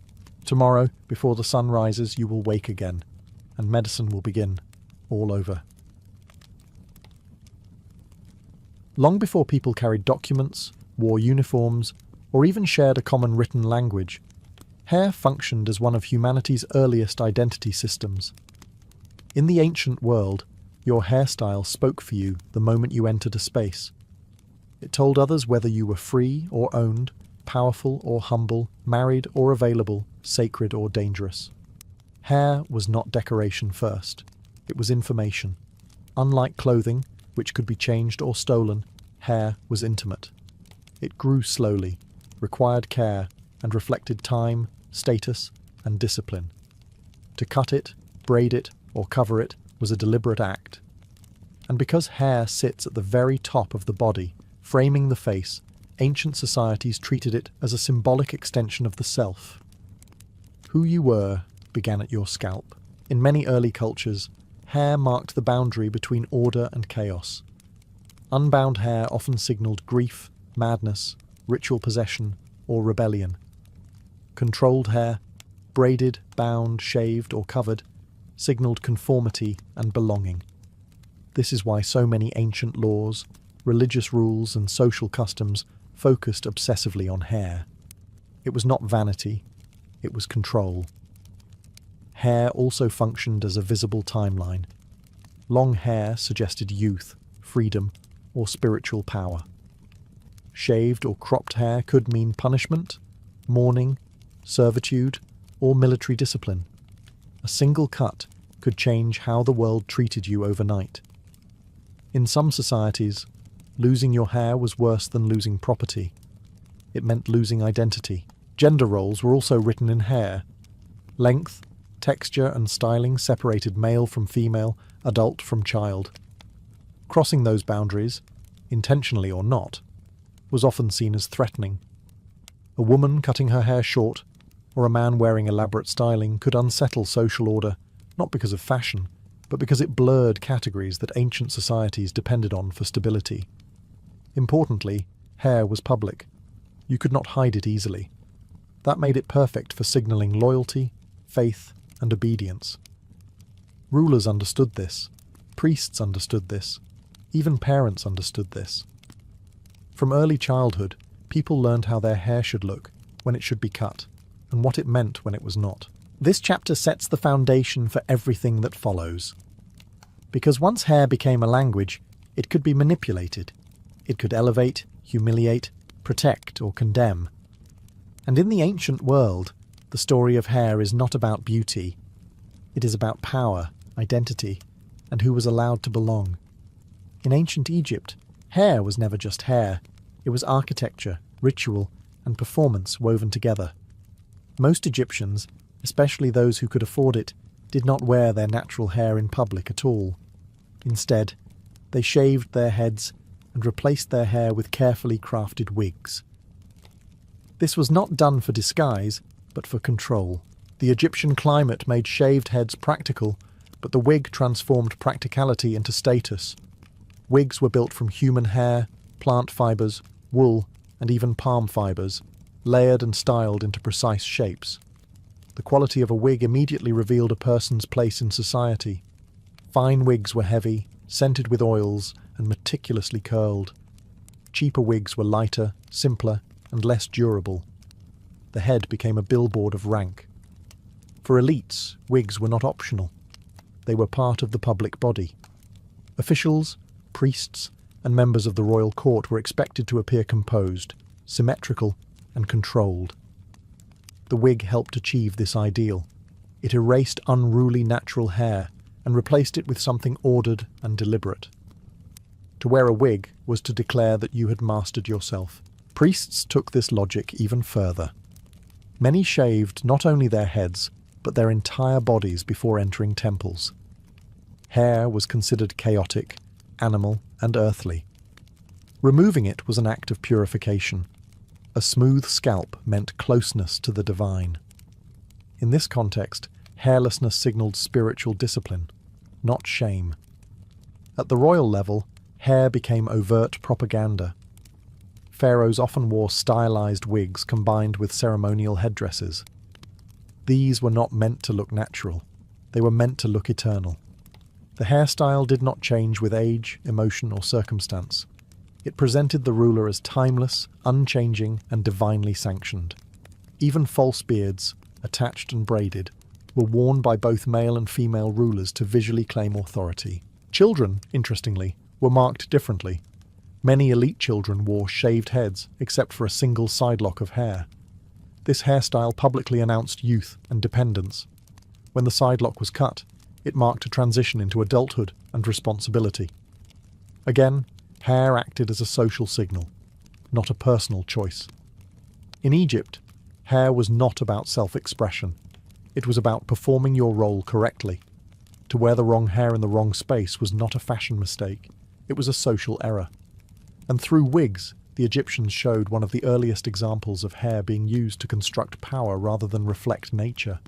Tomorrow, before the sun rises, you will wake again, and medicine will begin, all over. Long before people carried documents, wore uniforms, or even shared a common written language, hair functioned as one of humanity's earliest identity systems. In the ancient world, your hairstyle spoke for you the moment you entered a space. It told others whether you were free or owned, powerful or humble, married or available, sacred or dangerous. Hair was not decoration first. It was information. Unlike clothing, which could be changed or stolen, hair was intimate. It grew slowly, required care, and reflected time, status, and discipline. To cut it, braid it, or cover it was a deliberate act. And because hair sits at the very top of the body, framing the face, ancient societies treated it as a symbolic extension of the self. Who you were began at your scalp. In many early cultures, hair marked the boundary between order and chaos. Unbound hair often signaled grief, madness, ritual possession, or rebellion. Controlled hair, braided, bound, shaved, or covered, signaled conformity and belonging. This is why so many ancient laws, religious rules, and social customs focused obsessively on hair. It was not vanity, it was control. Hair also functioned as a visible timeline. Long hair suggested youth, freedom, or spiritual power. Shaved or cropped hair could mean punishment, mourning, servitude, or military discipline. A single cut could change how the world treated you overnight. In some societies, losing your hair was worse than losing property. It meant losing identity. Gender roles were also written in hair. Length, texture, and styling separated male from female, adult from child. Crossing those boundaries, intentionally or not, was often seen as threatening. A woman cutting her hair short, or a man wearing elaborate styling, could unsettle social order, not because of fashion, but because it blurred categories that ancient societies depended on for stability. Importantly, hair was public. You could not hide it easily. That made it perfect for signalling loyalty, faith, and obedience. Rulers understood this. Priests understood this. Even parents understood this. From early childhood, people learned how their hair should look, when it should be cut, and what it meant when it was not. This chapter sets the foundation for everything that follows. Because once hair became a language, it could be manipulated. It could elevate, humiliate, protect, or condemn. And in the ancient world, the story of hair is not about beauty. It is about power, identity, and who was allowed to belong. In ancient Egypt, hair was never just hair. It was architecture, ritual, and performance woven together. Most Egyptians, especially those who could afford it, did not wear their natural hair in public at all. Instead, they shaved their heads and replaced their hair with carefully crafted wigs. This was not done for disguise, but for control. The Egyptian climate made shaved heads practical, but the wig transformed practicality into status. Wigs were built from human hair, plant fibers, wool, and even palm fibers, layered and styled into precise shapes. The quality of a wig immediately revealed a person's place in society. Fine wigs were heavy, scented with oils, and meticulously curled. Cheaper wigs were lighter, simpler, and less durable. The head became a billboard of rank. For elites, wigs were not optional. They were part of the public body. Officials, priests, and members of the royal court were expected to appear composed, symmetrical, and controlled. The wig helped achieve this ideal. It erased unruly natural hair and replaced it with something ordered and deliberate. To wear a wig was to declare that you had mastered yourself. Priests took this logic even further. Many shaved not only their heads, but their entire bodies before entering temples. Hair was considered chaotic, animal, and earthly. Removing it was an act of purification. A smooth scalp meant closeness to the divine. In this context, hairlessness signaled spiritual discipline, not shame. At the royal level, hair became overt propaganda. Pharaohs often wore stylized wigs combined with ceremonial headdresses. These were not meant to look natural. They were meant to look eternal. The hairstyle did not change with age, emotion, or circumstance. It presented the ruler as timeless, unchanging, and divinely sanctioned. Even false beards, attached and braided, were worn by both male and female rulers to visually claim authority. Children, interestingly, were marked differently. Many elite children wore shaved heads, except for a single side lock of hair. This hairstyle publicly announced youth and dependence. When the side lock was cut, it marked a transition into adulthood and responsibility. Again, hair acted as a social signal, not a personal choice. In Egypt, hair was not about self-expression. It was about performing your role correctly. To wear the wrong hair in the wrong space was not a fashion mistake. It was a social error. And through wigs, the Egyptians showed one of the earliest examples of hair being used to construct power rather than reflect nature.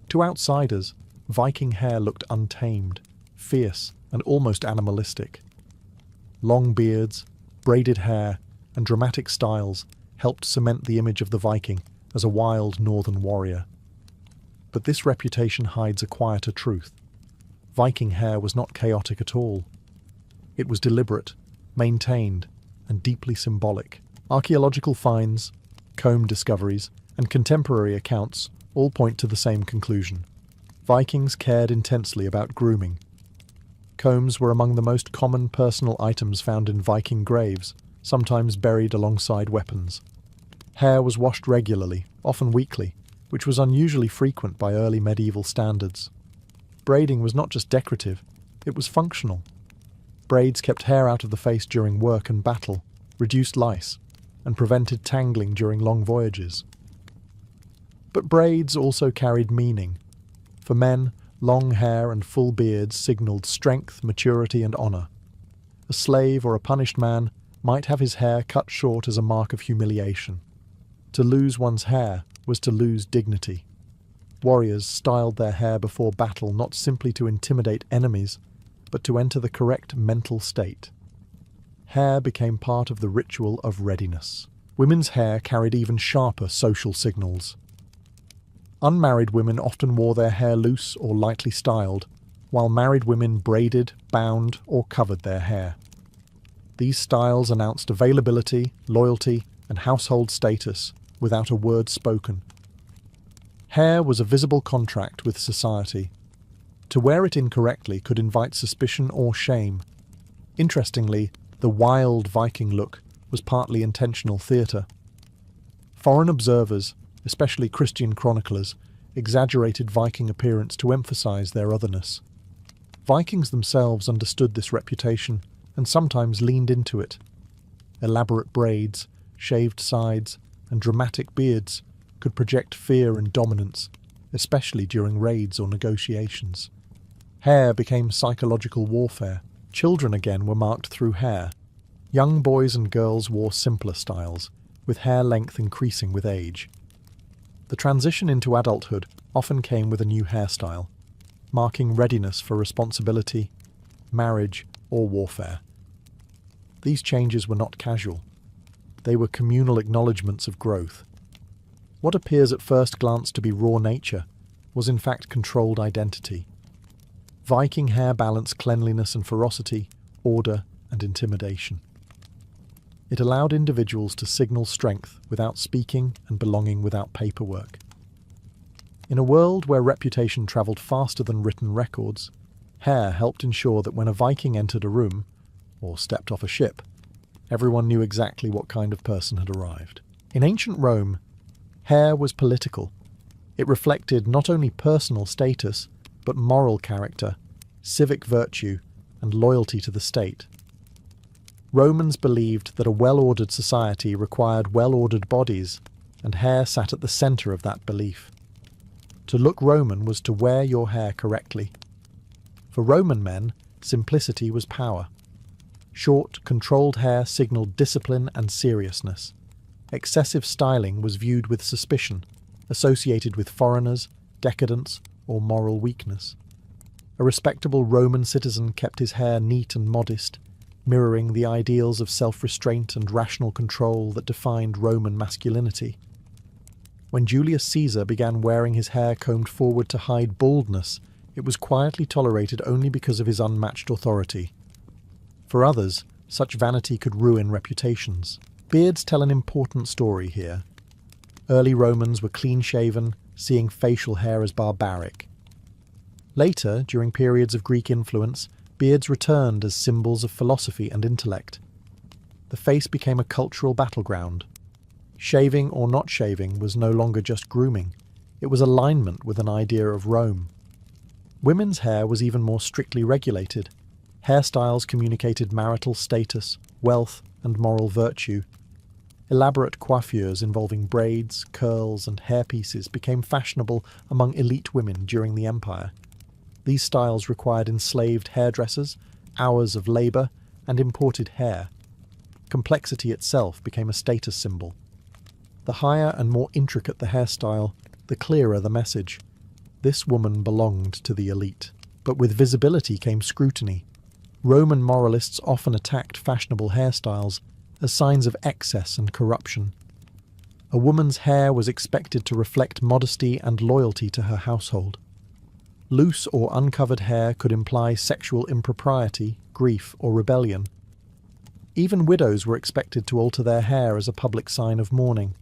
To outsiders, Viking hair looked untamed, fierce, and almost animalistic. Long beards, braided hair, and dramatic styles helped cement the image of the Viking as a wild northern warrior. But this reputation hides a quieter truth. Viking hair was not chaotic at all. It was deliberate, maintained, and deeply symbolic. Archaeological finds, comb discoveries, and contemporary accounts all point to the same conclusion. Vikings cared intensely about grooming. Combs were among the most common personal items found in Viking graves, sometimes buried alongside weapons. Hair was washed regularly, often weekly, which was unusually frequent by early medieval standards. Braiding was not just decorative, it was functional. Braids kept hair out of the face during work and battle, reduced lice, and prevented tangling during long voyages. But braids also carried meaning. For men, long hair and full beards signalled strength, maturity, and honour. A slave or a punished man might have his hair cut short as a mark of humiliation. To lose one's hair was to lose dignity. Warriors styled their hair before battle not simply to intimidate enemies, but to enter the correct mental state. Hair became part of the ritual of readiness. Women's hair carried even sharper social signals. Unmarried women often wore their hair loose or lightly styled, while married women braided, bound, or covered their hair. These styles announced availability, loyalty, and household status without a word spoken. Hair was a visible contract with society. To wear it incorrectly could invite suspicion or shame. Interestingly, the wild Viking look was partly intentional theatre. Foreign observers, especially Christian chroniclers, exaggerated Viking appearance to emphasize their otherness. Vikings themselves understood this reputation and sometimes leaned into it. Elaborate braids, shaved sides, and dramatic beards could project fear and dominance, especially during raids or negotiations. Hair became psychological warfare. Children again were marked through hair. Young boys and girls wore simpler styles, with hair length increasing with age. The transition into adulthood often came with a new hairstyle, marking readiness for responsibility, marriage, or warfare. These changes were not casual. They were communal acknowledgements of growth. What appears at first glance to be raw nature was in fact controlled identity. Viking hair balanced cleanliness and ferocity, order and intimidation. It allowed individuals to signal strength without speaking and belonging without paperwork. In a world where reputation travelled faster than written records, hair helped ensure that when a Viking entered a room, or stepped off a ship, everyone knew exactly what kind of person had arrived. In ancient Rome, hair was political. It reflected not only personal status, but moral character, civic virtue, and loyalty to the state. Romans believed that a well-ordered society required well-ordered bodies, and hair sat at the centre of that belief. To look Roman was to wear your hair correctly. For Roman men, simplicity was power. Short, controlled hair signalled discipline and seriousness. Excessive styling was viewed with suspicion, associated with foreigners, decadence, or moral weakness. A respectable Roman citizen kept his hair neat and modest, mirroring the ideals of self-restraint and rational control that defined Roman masculinity. When Julius Caesar began wearing his hair combed forward to hide baldness, it was quietly tolerated only because of his unmatched authority. For others, such vanity could ruin reputations. Beards tell an important story here. Early Romans were clean-shaven, seeing facial hair as barbaric. Later, during periods of Greek influence, beards returned as symbols of philosophy and intellect. The face became a cultural battleground. Shaving or not shaving was no longer just grooming. It was alignment with an idea of Rome. Women's hair was even more strictly regulated. Hairstyles communicated marital status, wealth, and moral virtue. Elaborate coiffures involving braids, curls, and hairpieces became fashionable among elite women during the empire. These styles required enslaved hairdressers, hours of labour, and imported hair. Complexity itself became a status symbol. The higher and more intricate the hairstyle, the clearer the message. This woman belonged to the elite. But with visibility came scrutiny. Roman moralists often attacked fashionable hairstyles as signs of excess and corruption. A woman's hair was expected to reflect modesty and loyalty to her household. Loose or uncovered hair could imply sexual impropriety, grief, or rebellion. Even widows were expected to alter their hair as a public sign of mourning.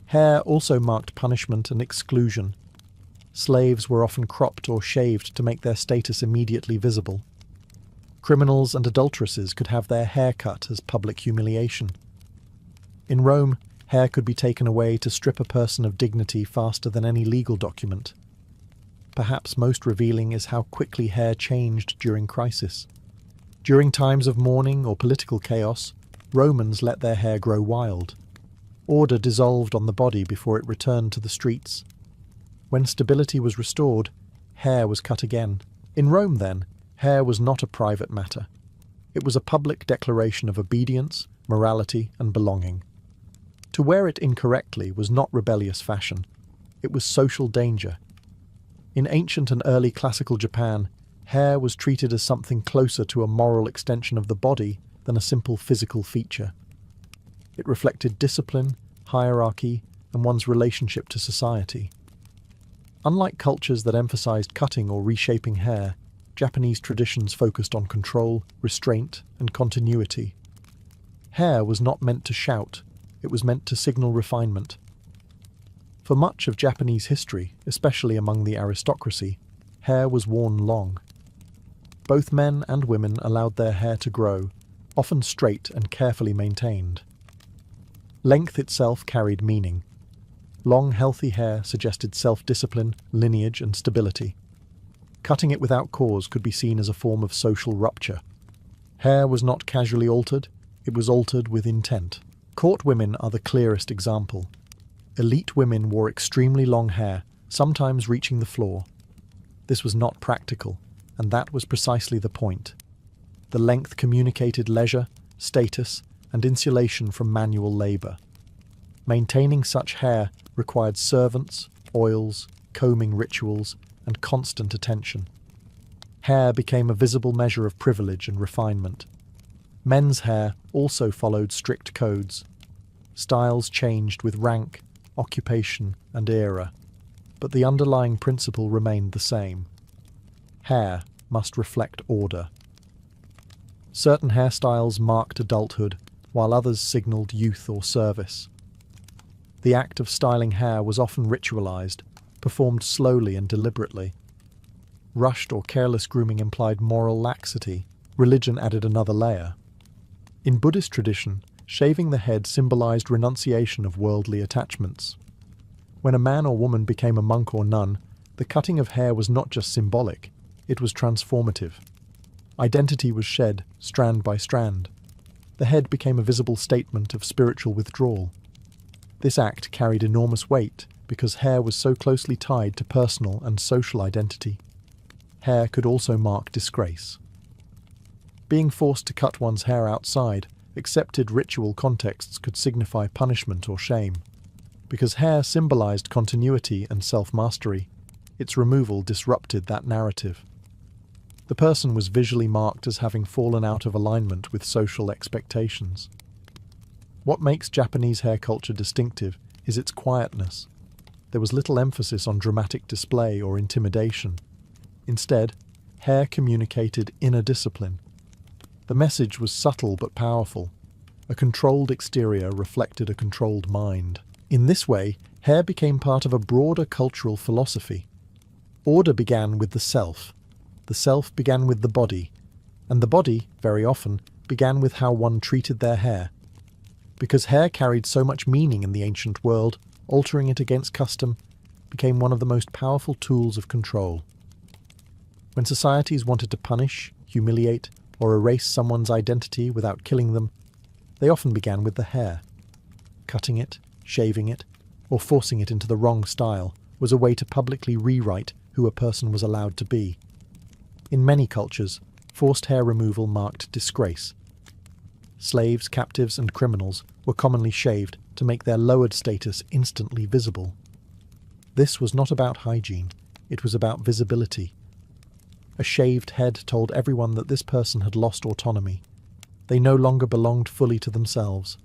Hair also marked punishment and exclusion. Slaves were often cropped or shaved to make their status immediately visible. Criminals and adulteresses could have their hair cut as public humiliation. In Rome, hair could be taken away to strip a person of dignity faster than any legal document. Perhaps most revealing is how quickly hair changed during crisis. During times of mourning or political chaos, Romans let their hair grow wild. Order dissolved on the body before it returned to the streets. When stability was restored, hair was cut again. In Rome, then, hair was not a private matter. It was a public declaration of obedience, morality, and belonging. To wear it incorrectly was not rebellious fashion. It was social danger. In ancient and early classical Japan, hair was treated as something closer to a moral extension of the body than a simple physical feature. It reflected discipline, hierarchy, and one's relationship to society. Unlike cultures that emphasized cutting or reshaping hair, Japanese traditions focused on control, restraint, and continuity. Hair was not meant to shout, it was meant to signal refinement. For much of Japanese history, especially among the aristocracy, hair was worn long. Both men and women allowed their hair to grow, often straight and carefully maintained. Length itself carried meaning. Long, healthy hair suggested self-discipline, lineage, and stability. Cutting it without cause could be seen as a form of social rupture. Hair was not casually altered, it was altered with intent. Court women are the clearest example. Elite women wore extremely long hair, sometimes reaching the floor. This was not practical, and that was precisely the point. The length communicated leisure, status, and insulation from manual labor. Maintaining such hair required servants, oils, combing rituals, and constant attention. Hair became a visible measure of privilege and refinement. Men's hair also followed strict codes. Styles changed with rank, occupation, and era, but the underlying principle remained the same. Hair must reflect order. Certain hairstyles marked adulthood, while others signaled youth or service. The act of styling hair was often ritualized, performed slowly and deliberately. Rushed or careless grooming implied moral laxity. Religion added another layer. In Buddhist tradition, shaving the head symbolized renunciation of worldly attachments. When a man or woman became a monk or nun, the cutting of hair was not just symbolic, it was transformative. Identity was shed, strand by strand. The head became a visible statement of spiritual withdrawal. This act carried enormous weight because hair was so closely tied to personal and social identity. Hair could also mark disgrace. Being forced to cut one's hair outside accepted ritual contexts could signify punishment or shame. Because hair symbolized continuity and self-mastery, its removal disrupted that narrative. The person was visually marked as having fallen out of alignment with social expectations. What makes Japanese hair culture distinctive is its quietness. There was little emphasis on dramatic display or intimidation. Instead, hair communicated inner discipline. The message was subtle but powerful. A controlled exterior reflected a controlled mind. In this way, hair became part of a broader cultural philosophy. Order began with the self began with the body, and the body, very often, began with how one treated their hair. Because hair carried so much meaning in the ancient world, altering it against custom became one of the most powerful tools of control. When societies wanted to punish, humiliate, or erase someone's identity without killing them, they often began with the hair. Cutting it, shaving it, or forcing it into the wrong style was a way to publicly rewrite who a person was allowed to be. In many cultures, forced hair removal marked disgrace. Slaves, captives, and criminals were commonly shaved to make their lowered status instantly visible. This was not about hygiene, it was about visibility. A shaved head told everyone that this person had lost autonomy. They no longer belonged fully to themselves.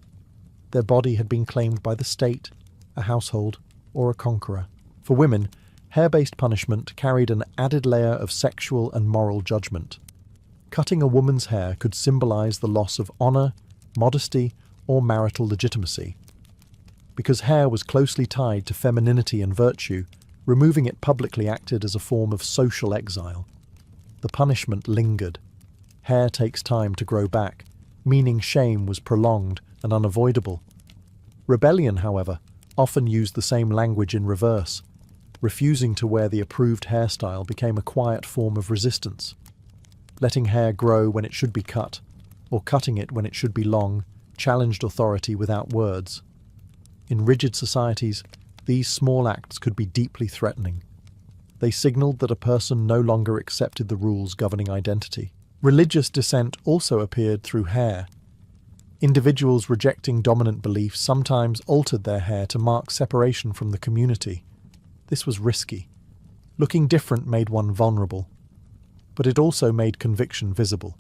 Their body had been claimed by the state, a household, or a conqueror. For women, hair-based punishment carried an added layer of sexual and moral judgment. Cutting a woman's hair could symbolize the loss of honor, modesty, or marital legitimacy. Because hair was closely tied to femininity and virtue, removing it publicly acted as a form of social exile. The punishment lingered. Hair takes time to grow back, meaning shame was prolonged and unavoidable. Rebellion, however, often used the same language in reverse. Refusing to wear the approved hairstyle became a quiet form of resistance. Letting hair grow when it should be cut, or cutting it when it should be long, challenged authority without words. In rigid societies, these small acts could be deeply threatening. They signaled that a person no longer accepted the rules governing identity. Religious dissent also appeared through hair. Individuals rejecting dominant beliefs sometimes altered their hair to mark separation from the community. This was risky. Looking different made one vulnerable, but it also made conviction visible.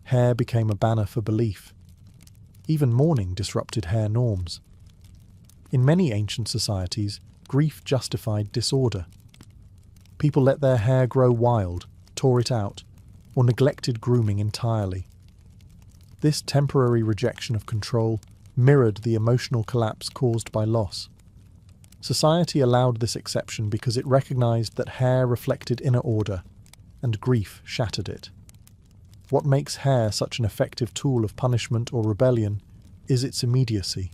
Hair became a banner for belief. Even mourning disrupted hair norms. In many ancient societies, grief justified disorder. People let their hair grow wild, tore it out, or neglected grooming entirely. This temporary rejection of control mirrored the emotional collapse caused by loss. Society allowed this exception because it recognized that hair reflected inner order, and grief shattered it. What makes hair such an effective tool of punishment or rebellion is its immediacy.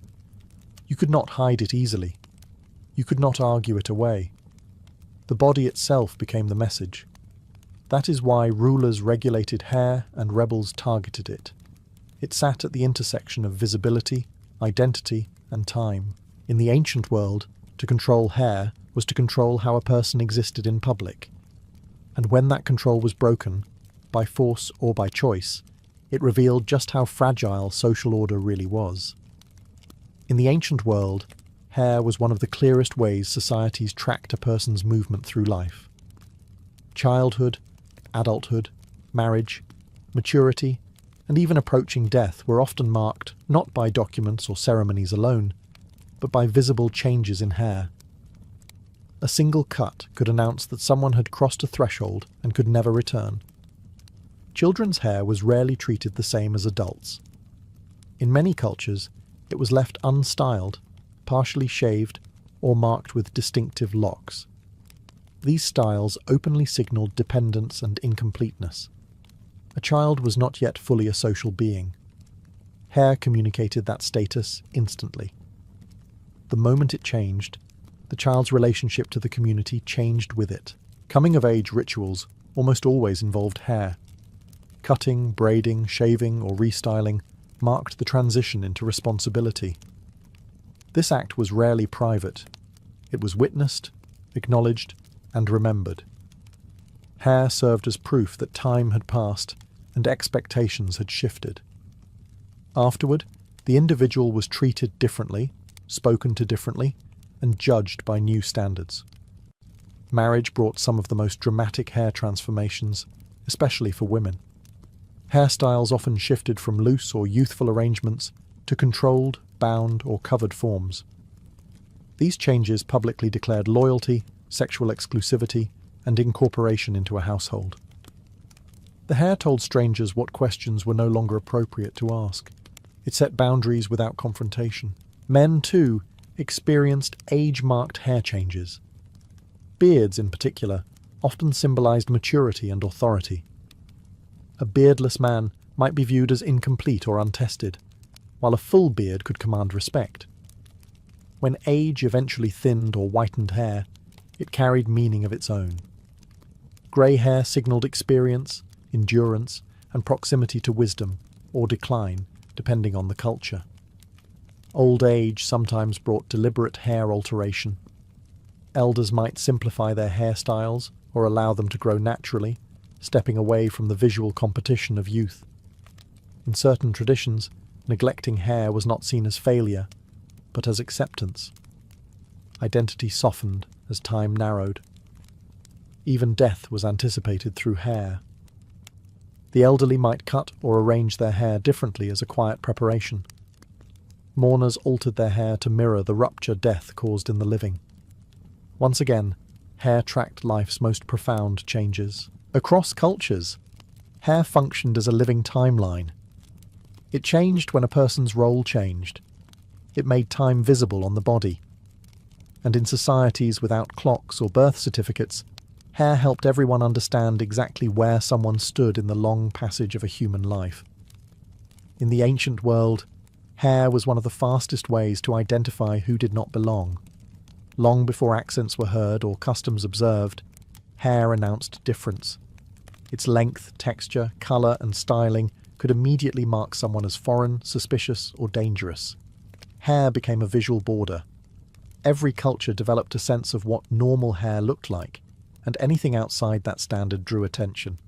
You could not hide it easily. You could not argue it away. The body itself became the message. That is why rulers regulated hair and rebels targeted it. It sat at the intersection of visibility, identity, and time. In the ancient world, to control hair was to control how a person existed in public. And when that control was broken, by force or by choice, it revealed just how fragile social order really was. In the ancient world, hair was one of the clearest ways societies tracked a person's movement through life. Childhood, adulthood, marriage, maturity, and even approaching death were often marked not by documents or ceremonies alone, but by visible changes in hair. A single cut could announce that someone had crossed a threshold and could never return. Children's hair was rarely treated the same as adults. In many cultures, it was left unstyled, partially shaved, or marked with distinctive locks. These styles openly signaled dependence and incompleteness. A child was not yet fully a social being. Hair communicated that status instantly. The moment it changed, the child's relationship to the community changed with it. Coming-of-age rituals almost always involved hair. Cutting, braiding, shaving, or restyling marked the transition into responsibility. This act was rarely private. It was witnessed, acknowledged, and remembered. Hair served as proof that time had passed and expectations had shifted. Afterward, the individual was treated differently, spoken to differently, and judged by new standards. Marriage brought some of the most dramatic hair transformations, especially for women. Hairstyles often shifted from loose or youthful arrangements to controlled, bound, or covered forms. These changes publicly declared loyalty, sexual exclusivity, and incorporation into a household. The hair told strangers what questions were no longer appropriate to ask. It set boundaries without confrontation. Men, too, experienced age-marked hair changes. Beards, in particular, often symbolized maturity and authority. A beardless man might be viewed as incomplete or untested, while a full beard could command respect. When age eventually thinned or whitened hair, it carried meaning of its own. Grey hair signaled experience, endurance, and proximity to wisdom, or decline, depending on the culture. Old age sometimes brought deliberate hair alteration. Elders might simplify their hairstyles or allow them to grow naturally, stepping away from the visual competition of youth. In certain traditions, neglecting hair was not seen as failure, but as acceptance. Identity softened as time narrowed. Even death was anticipated through hair. The elderly might cut or arrange their hair differently as a quiet preparation. Mourners altered their hair to mirror the rupture death caused in the living. Once again, hair tracked life's most profound changes. Across cultures, hair functioned as a living timeline. It changed when a person's role changed. It made time visible on the body. And in societies without clocks or birth certificates, Hair helped everyone understand exactly where someone stood in the long passage of a human life. In the ancient world, hair was one of the fastest ways to identify who did not belong. Long before accents were heard or customs observed, hair announced difference. Its length, texture, colour and styling could immediately mark someone as foreign, suspicious or dangerous. Hair became a visual border. Every culture developed a sense of what normal hair looked like, and anything outside that standard drew attention.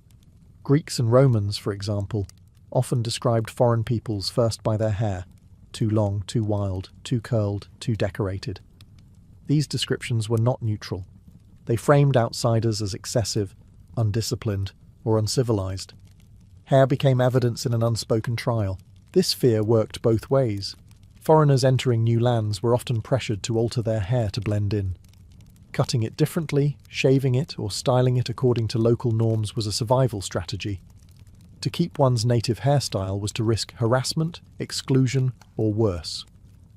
Greeks and Romans, for example, often described foreign peoples first by their hair: too long, too wild, too curled, too decorated. These descriptions were not neutral. They framed outsiders as excessive, undisciplined, or uncivilized. Hair became evidence in an unspoken trial. This fear worked both ways. Foreigners entering new lands were often pressured to alter their hair to blend in. Cutting it differently, shaving it, or styling it according to local norms was a survival strategy. To keep one's native hairstyle was to risk harassment, exclusion, or worse.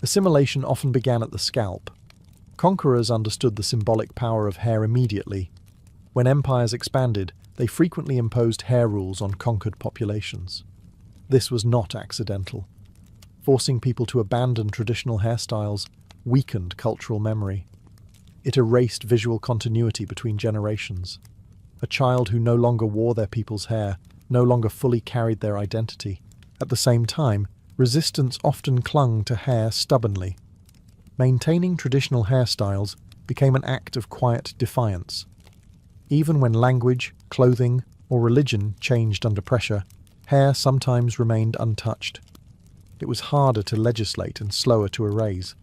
Assimilation often began at the scalp. Conquerors understood the symbolic power of hair immediately. When empires expanded, they frequently imposed hair rules on conquered populations. This was not accidental. Forcing people to abandon traditional hairstyles weakened cultural memory. It erased visual continuity between generations. A child who no longer wore their people's hair no longer fully carried their identity. At the same time, resistance often clung to hair stubbornly. Maintaining traditional hairstyles became an act of quiet defiance. Even when language, clothing, or religion changed under pressure, hair sometimes remained untouched. It was harder to legislate and slower to erase.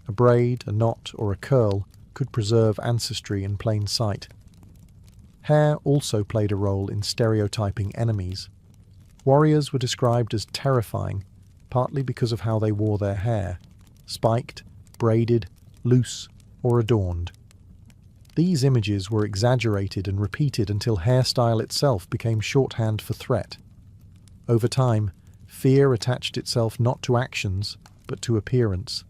A braid, a knot, or a curl could preserve ancestry in plain sight. Hair also played a role in stereotyping enemies. Warriors were described as terrifying, partly because of how they wore their hair: spiked, braided, loose, or adorned. These images were exaggerated and repeated until hairstyle itself became shorthand for threat. Over time, fear attached itself not to actions, but to appearance.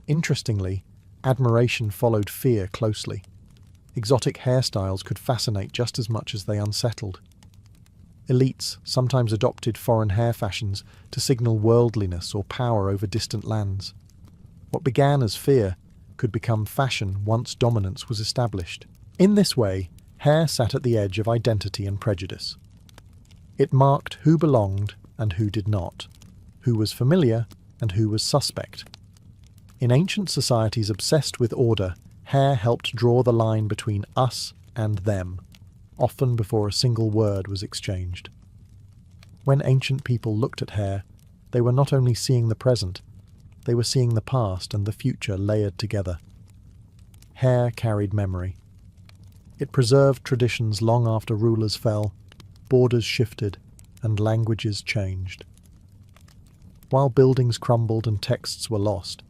Interestingly, admiration followed fear closely. Exotic hairstyles could fascinate just as much as they unsettled. Elites sometimes adopted foreign hair fashions to signal worldliness or power over distant lands. What began as fear could become fashion once dominance was established. In this way, hair sat at the edge of identity and prejudice. It marked who belonged and who did not, who was familiar and who was suspect. In ancient societies obsessed with order, hair helped draw the line between us and them, often before a single word was exchanged. When ancient people looked at hair, they were not only seeing the present, they were seeing the past and the future layered together. Hair carried memory. It preserved traditions long after rulers fell, borders shifted, and languages changed. While buildings crumbled and texts were lost,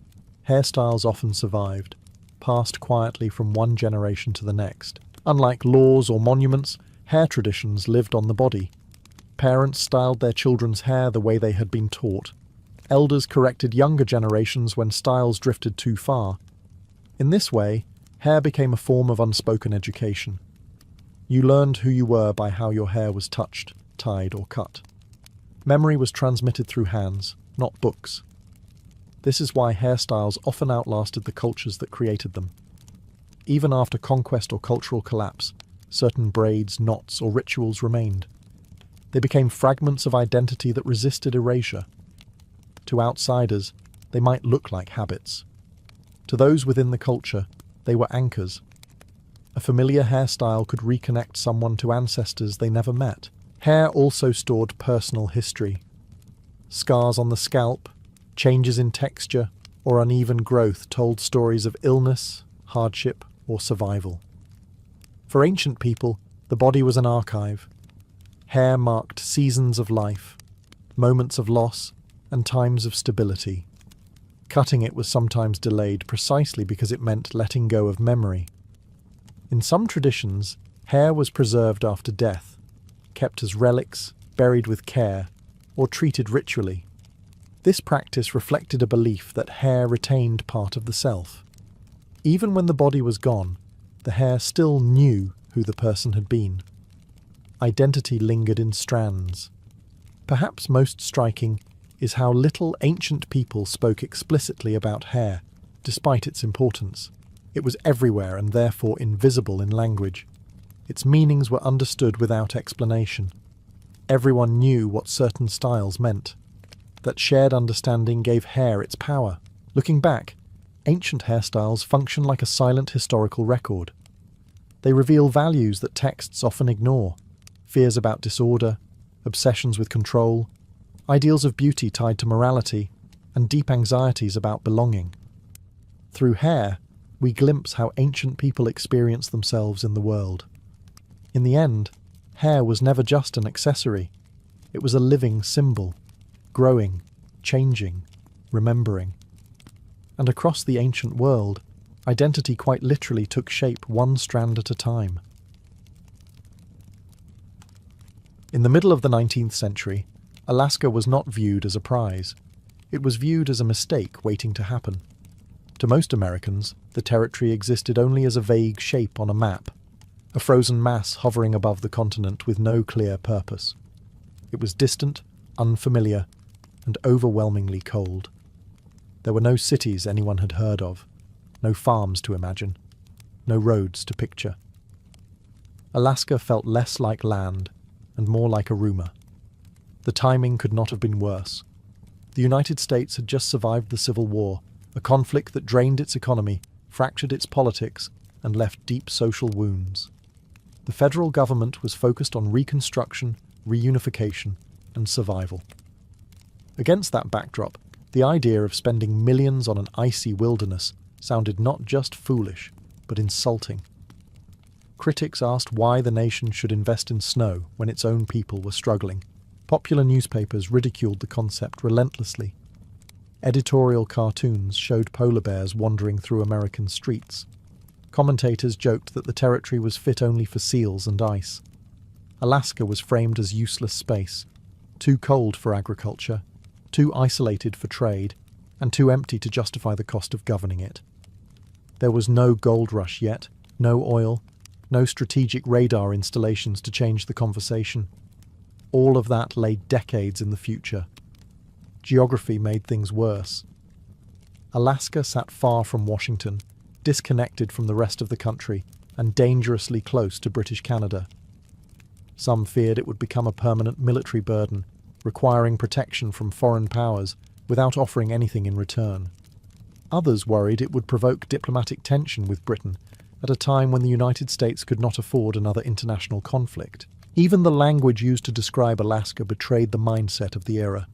hairstyles often survived, passed quietly from one generation to the next. Unlike laws or monuments, hair traditions lived on the body. Parents styled their children's hair the way they had been taught. Elders corrected younger generations when styles drifted too far. In this way, hair became a form of unspoken education. You learned who you were by how your hair was touched, tied, or cut. Memory was transmitted through hands, not books. This is why hairstyles often outlasted the cultures that created them. Even after conquest or cultural collapse, certain braids, knots, or rituals remained. They became fragments of identity that resisted erasure. To outsiders, they might look like habits. To those within the culture, they were anchors. A familiar hairstyle could reconnect someone to ancestors they never met. Hair also stored personal history. Scars on the scalp, changes in texture, or uneven growth told stories of illness, hardship, or survival. For ancient people, the body was an archive. Hair marked seasons of life, moments of loss, and times of stability. Cutting it was sometimes delayed precisely because it meant letting go of memory. In some traditions, hair was preserved after death, kept as relics, buried with care, or treated ritually. This practice reflected a belief that hair retained part of the self. Even when the body was gone, the hair still knew who the person had been. Identity lingered in strands. Perhaps most striking is how little ancient people spoke explicitly about hair, despite its importance. It was everywhere and therefore invisible in language. Its meanings were understood without explanation. Everyone knew what certain styles meant. That shared understanding gave hair its power. Looking back, ancient hairstyles function like a silent historical record. They reveal values that texts often ignore: fears about disorder, obsessions with control, ideals of beauty tied to morality, and deep anxieties about belonging. Through hair, we glimpse how ancient people experienced themselves in the world. In the end, hair was never just an accessory. It was a living symbol, growing, changing, remembering. And across the ancient world, identity quite literally took shape one strand at a time. In the middle of the 19th century, Alaska was not viewed as a prize. It was viewed as a mistake waiting to happen. To most Americans, the territory existed only as a vague shape on a map, a frozen mass hovering above the continent with no clear purpose. It was distant, unfamiliar, and overwhelmingly cold. There were no cities anyone had heard of, no farms to imagine, no roads to picture. Alaska felt less like land and more like a rumor. The timing could not have been worse. The United States had just survived the Civil War, a conflict that drained its economy, fractured its politics, and left deep social wounds. The federal government was focused on reconstruction, reunification, and survival. Against that backdrop, the idea of spending millions on an icy wilderness sounded not just foolish, but insulting. Critics asked why the nation should invest in snow when its own people were struggling. Popular newspapers ridiculed the concept relentlessly. Editorial cartoons showed polar bears wandering through American streets. Commentators joked that the territory was fit only for seals and ice. Alaska was framed as useless space, too cold for agriculture, too isolated for trade, and too empty to justify the cost of governing it. There was no gold rush yet, no oil, no strategic radar installations to change the conversation. All of that lay decades in the future. Geography made things worse. Alaska sat far from Washington, disconnected from the rest of the country, and dangerously close to British Canada. Some feared it would become a permanent military burden, requiring protection from foreign powers without offering anything in return. Others worried it would provoke diplomatic tension with Britain at a time when the United States could not afford another international conflict. Even the language used to describe Alaska betrayed the mindset of the era.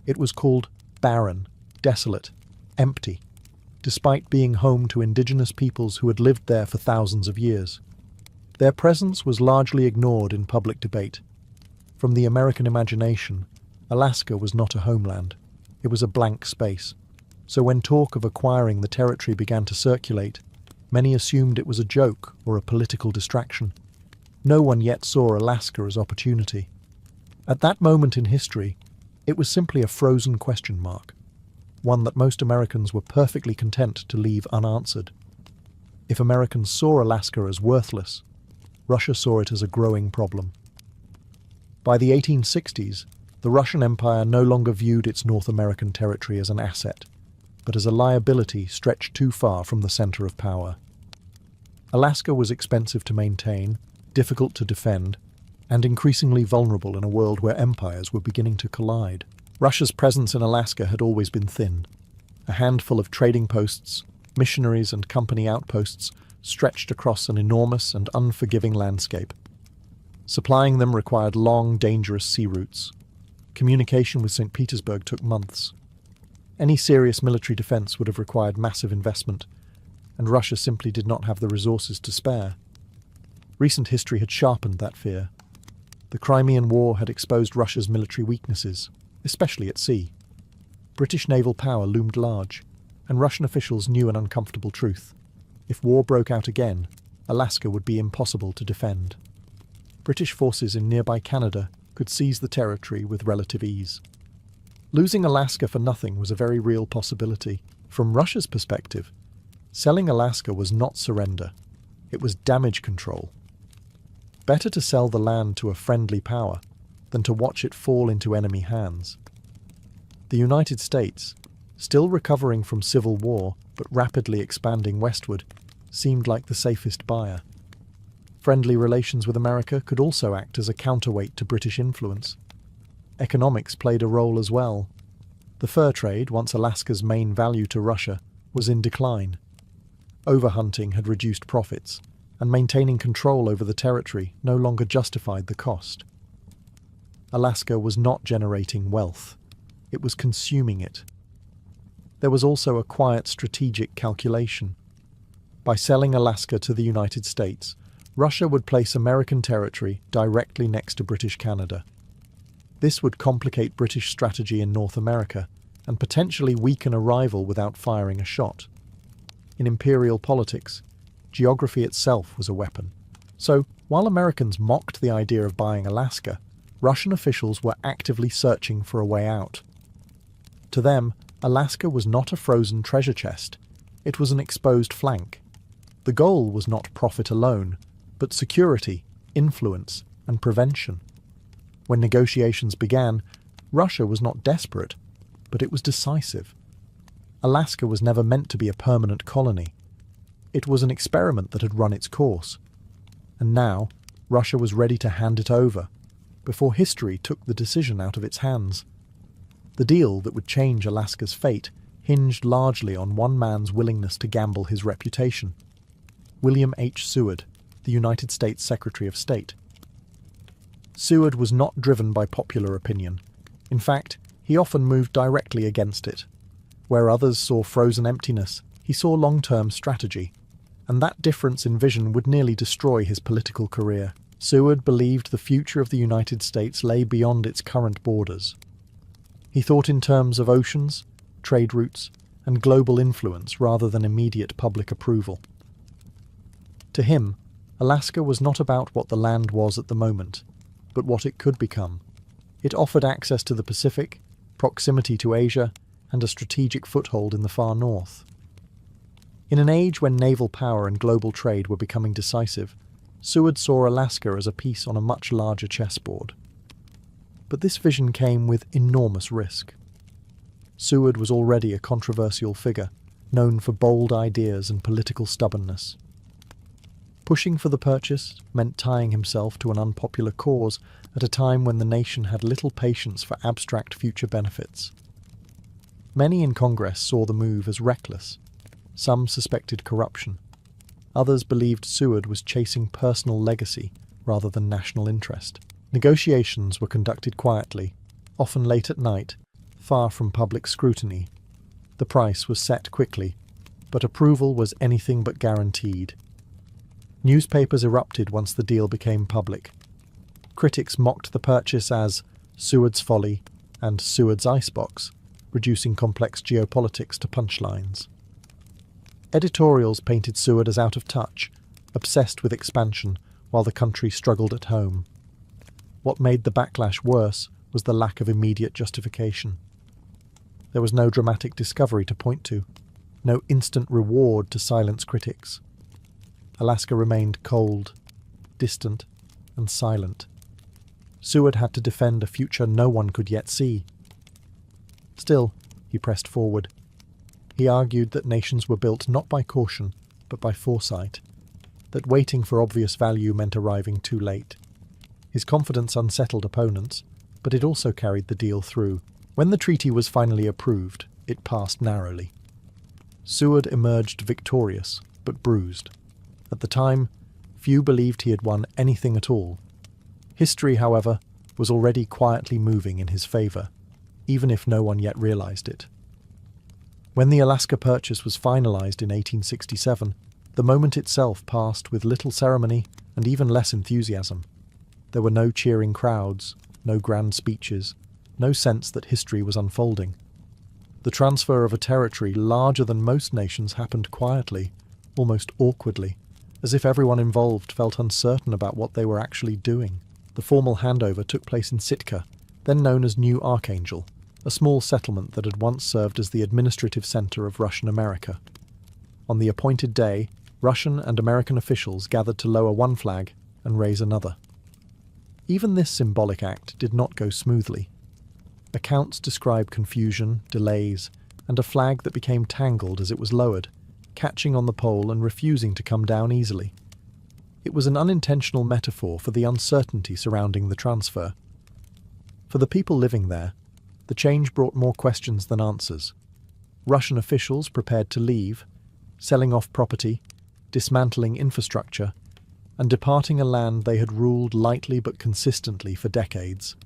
It was called barren, desolate, empty, despite being home to indigenous peoples who had lived there for thousands of years. Their presence was largely ignored in public debate. From the American imagination, Alaska was not a homeland. It was a blank space. So when talk of acquiring the territory began to circulate, many assumed it was a joke or a political distraction. No one yet saw Alaska as opportunity. At that moment in history, it was simply a frozen question mark, one that most Americans were perfectly content to leave unanswered. If Americans saw Alaska as worthless, Russia saw it as a growing problem. By the 1860s, the Russian Empire no longer viewed its North American territory as an asset, but as a liability stretched too far from the center of power. Alaska was expensive to maintain, difficult to defend, and increasingly vulnerable in a world where empires were beginning to collide. Russia's presence in Alaska had always been thin. A handful of trading posts, missionaries and company outposts stretched across an enormous and unforgiving landscape. Supplying them required long, dangerous sea routes. Communication with St. Petersburg took months. Any serious military defense would have required massive investment, and Russia simply did not have the resources to spare. Recent history had sharpened that fear. The Crimean War had exposed Russia's military weaknesses, especially at sea. British naval power loomed large, and Russian officials knew an uncomfortable truth. If war broke out again, Alaska would be impossible to defend. British forces in nearby Canada could seize the territory with relative ease. Losing Alaska for nothing was a very real possibility. From Russia's perspective, selling Alaska was not surrender. It was damage control. better to sell the land to a friendly power than to watch it fall into enemy hands. The United States, still recovering from civil war but rapidly expanding westward, seemed like the safest buyer. Friendly relations with America could also act as a counterweight to British influence. Economics played a role as well. The fur trade, once Alaska's main value to Russia, was in decline. Overhunting had reduced profits, and maintaining control over the territory no longer justified the cost. Alaska was not generating wealth. It was consuming it. There was also a quiet strategic calculation. By selling Alaska to the United States, Russia would place American territory directly next to British Canada. This would complicate British strategy in North America and potentially weaken a rival without firing a shot. In imperial politics, geography itself was a weapon. So, while Americans mocked the idea of buying Alaska, Russian officials were actively searching for a way out. To them, Alaska was not a frozen treasure chest. It was an exposed flank. The goal was not profit alone, but security, influence, and prevention. When negotiations began, Russia was not desperate, but it was decisive. Alaska was never meant to be a permanent colony. It was an experiment that had run its course. And now, Russia was ready to hand it over, before history took the decision out of its hands. The deal that would change Alaska's fate hinged largely on one man's willingness to gamble his reputation. William H. Seward, the United States Secretary of State. Seward was not driven by popular opinion. In fact, he often moved directly against it. Where others saw frozen emptiness, he saw long-term strategy, and that difference in vision would nearly destroy his political career. Seward believed the future of the United States lay beyond its current borders. He thought in terms of oceans, trade routes, and global influence rather than immediate public approval. To him, Alaska was not about what the land was at the moment, but what it could become. It offered access to the Pacific, proximity to Asia, and a strategic foothold in the far north. In an age when naval power and global trade were becoming decisive, Seward saw Alaska as a piece on a much larger chessboard. But this vision came with enormous risk. Seward was already a controversial figure, known for bold ideas and political stubbornness. Pushing for the purchase meant tying himself to an unpopular cause at a time when the nation had little patience for abstract future benefits. Many in Congress saw the move as reckless. Some suspected corruption. Others believed Seward was chasing personal legacy rather than national interest. Negotiations were conducted quietly, often late at night, far from public scrutiny. The price was set quickly, but approval was anything but guaranteed. Newspapers erupted once the deal became public. Critics mocked the purchase as Seward's folly and Seward's icebox, reducing complex geopolitics to punchlines. Editorials painted Seward as out of touch, obsessed with expansion, while the country struggled at home. What made the backlash worse was the lack of immediate justification. There was no dramatic discovery to point to, no instant reward to silence critics. Alaska remained cold, distant, and silent. Seward had to defend a future no one could yet see. Still, he pressed forward. He argued that nations were built not by caution, but by foresight, that waiting for obvious value meant arriving too late. His confidence unsettled opponents, but it also carried the deal through. When the treaty was finally approved, it passed narrowly. Seward emerged victorious, but bruised. At the time, few believed he had won anything at all. History, however, was already quietly moving in his favour, even if no one yet realised it. When the Alaska Purchase was finalised in 1867, the moment itself passed with little ceremony and even less enthusiasm. There were no cheering crowds, no grand speeches, no sense that history was unfolding. The transfer of a territory larger than most nations happened quietly, almost awkwardly, as if everyone involved felt uncertain about what they were actually doing. The formal handover took place in Sitka, then known as New Archangel, a small settlement that had once served as the administrative centre of Russian America. On the appointed day, Russian and American officials gathered to lower one flag and raise another. Even this symbolic act did not go smoothly. Accounts describe confusion, delays, and a flag that became tangled as it was lowered, catching on the pole and refusing to come down easily. It was an unintentional metaphor for the uncertainty surrounding the transfer. For the people living there, the change brought more questions than answers. Russian officials prepared to leave, selling off property, dismantling infrastructure, and departing a land they had ruled lightly but consistently for decades.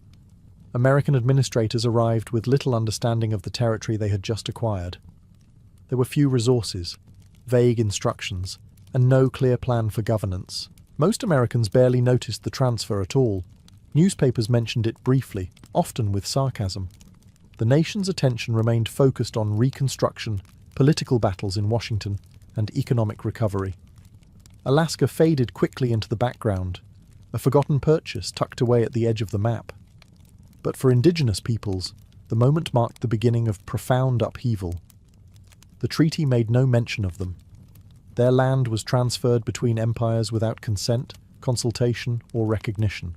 American administrators arrived with little understanding of the territory they had just acquired. There were few resources, vague instructions, and no clear plan for governance. Most Americans barely noticed the transfer at all. Newspapers mentioned it briefly, often with sarcasm. The nation's attention remained focused on reconstruction, political battles in Washington, and economic recovery. Alaska faded quickly into the background, a forgotten purchase tucked away at the edge of the map. But for indigenous peoples, the moment marked the beginning of profound upheaval. The treaty made no mention of them. Their land was transferred between empires without consent, consultation, or recognition.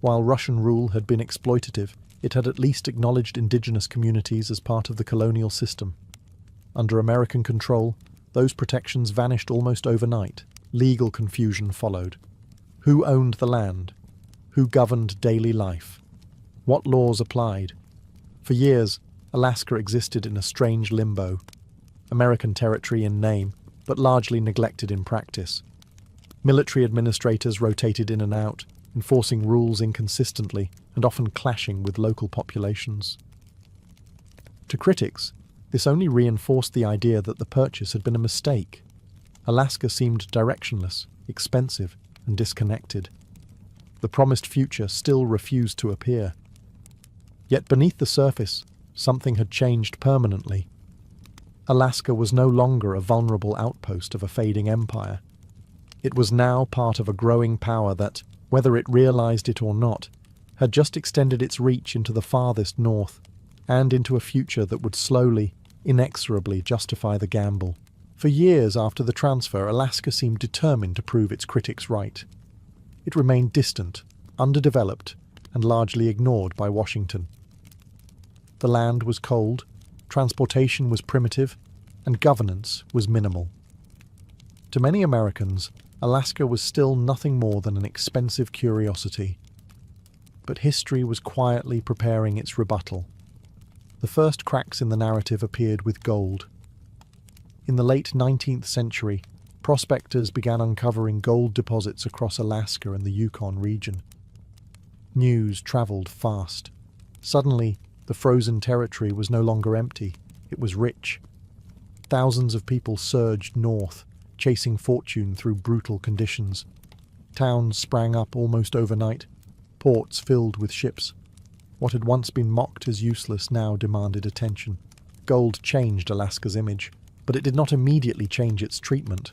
While Russian rule had been exploitative, it had at least acknowledged indigenous communities as part of the colonial system. Under American control, those protections vanished almost overnight. Legal confusion followed. Who owned the land? Who governed daily life? What laws applied? For years, Alaska existed in a strange limbo. American territory in name, but largely neglected in practice. Military administrators rotated in and out, enforcing rules inconsistently and often clashing with local populations. To critics, this only reinforced the idea that the purchase had been a mistake. Alaska seemed directionless, expensive, and disconnected. The promised future still refused to appear. Yet beneath the surface, something had changed permanently. Alaska was no longer a vulnerable outpost of a fading empire. It was now part of a growing power that, whether it realized it or not, had just extended its reach into the farthest north, and into a future that would slowly, inexorably justify the gamble. For years after the transfer, Alaska seemed determined to prove its critics right. It remained distant, underdeveloped, and largely ignored by Washington. The land was cold, transportation was primitive, and governance was minimal. To many Americans, Alaska was still nothing more than an expensive curiosity. But history was quietly preparing its rebuttal. The first cracks in the narrative appeared with gold. In the late 19th century, prospectors began uncovering gold deposits across Alaska and the Yukon region. News traveled fast. Suddenly, the frozen territory was no longer empty, it was rich. Thousands of people surged north, chasing fortune through brutal conditions. Towns sprang up almost overnight, ports filled with ships. What had once been mocked as useless now demanded attention. Gold changed Alaska's image, but it did not immediately change its treatment.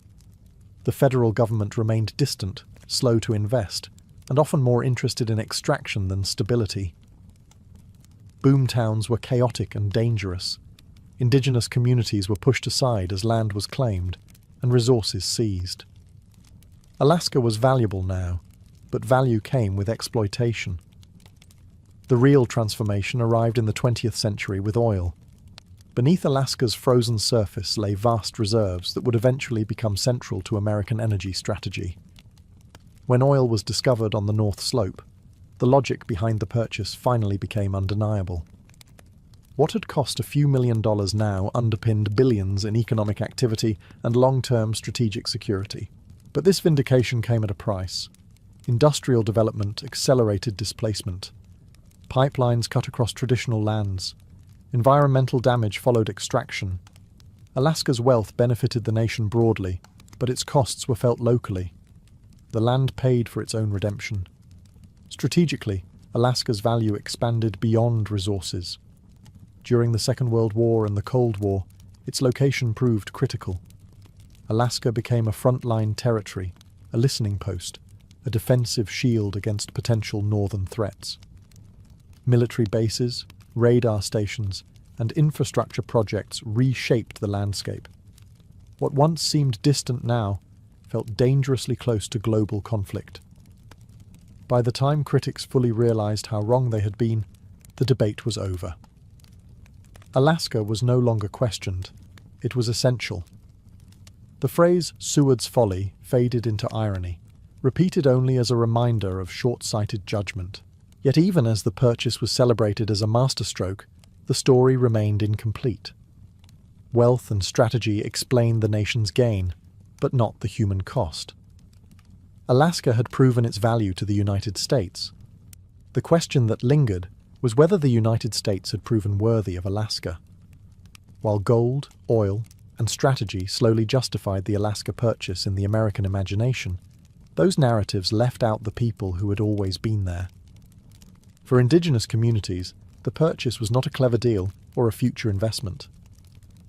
The federal government remained distant, slow to invest, and often more interested in extraction than stability. Boomtowns were chaotic and dangerous. Indigenous communities were pushed aside as land was claimed, and resources seized. Alaska was valuable now, but value came with exploitation. The real transformation arrived in the 20th century with oil. Beneath Alaska's frozen surface lay vast reserves that would eventually become central to American energy strategy. When oil was discovered on the North Slope, the logic behind the purchase finally became undeniable. What had cost a few $1 million now underpinned billions in economic activity and long-term strategic security. But this vindication came at a price. Industrial development accelerated displacement. Pipelines cut across traditional lands. Environmental damage followed extraction. Alaska's wealth benefited the nation broadly, but its costs were felt locally. The land paid for its own redemption. Strategically, Alaska's value expanded beyond resources. During the Second World War and the Cold War, its location proved critical. Alaska became a frontline territory, a listening post, a defensive shield against potential northern threats. Military bases, radar stations, and infrastructure projects reshaped the landscape. What once seemed distant now felt dangerously close to global conflict. By the time critics fully realized how wrong they had been, the debate was over. Alaska was no longer questioned. It was essential. The phrase "Seward's folly" faded into irony, repeated only as a reminder of short-sighted judgment. Yet even as the purchase was celebrated as a masterstroke, the story remained incomplete. Wealth and strategy explained the nation's gain, but not the human cost. Alaska had proven its value to the United States. The question that lingered was whether the United States had proven worthy of Alaska. While gold, oil, and strategy slowly justified the Alaska purchase in the American imagination, those narratives left out the people who had always been there. For indigenous communities, the purchase was not a clever deal or a future investment.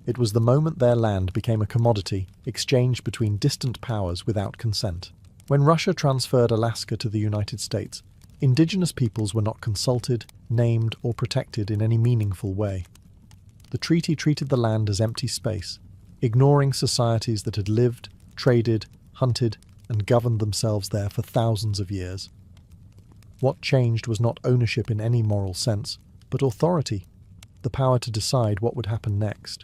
It was the moment their land became a commodity exchanged between distant powers without consent. When Russia transferred Alaska to the United States, indigenous peoples were not consulted, named, or protected in any meaningful way. The treaty treated the land as empty space, ignoring societies that had lived, traded, hunted, and governed themselves there for thousands of years. What changed was not ownership in any moral sense, but authority, the power to decide what would happen next.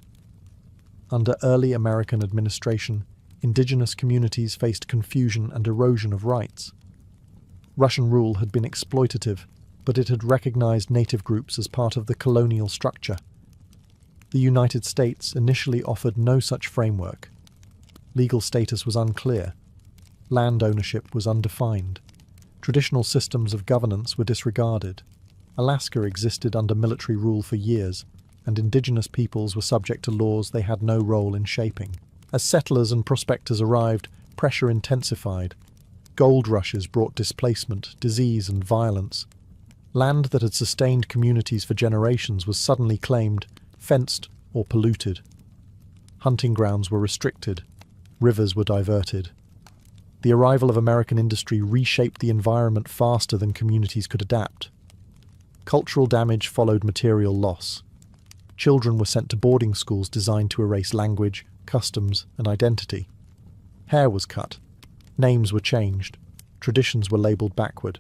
Under early American administration, indigenous communities faced confusion and erosion of rights. Russian rule had been exploitative, but it had recognized native groups as part of the colonial structure. The United States initially offered no such framework. Legal status was unclear. Land ownership was undefined. Traditional systems of governance were disregarded. Alaska existed under military rule for years, and indigenous peoples were subject to laws they had no role in shaping. As settlers and prospectors arrived, pressure intensified. Gold rushes brought displacement, disease, and violence. Land that had sustained communities for generations was suddenly claimed, fenced, or polluted. Hunting grounds were restricted. Rivers were diverted. The arrival of American industry reshaped the environment faster than communities could adapt. Cultural damage followed material loss. Children were sent to boarding schools designed to erase language, customs, and identity. Hair was cut. Names were changed. Traditions were labelled backward.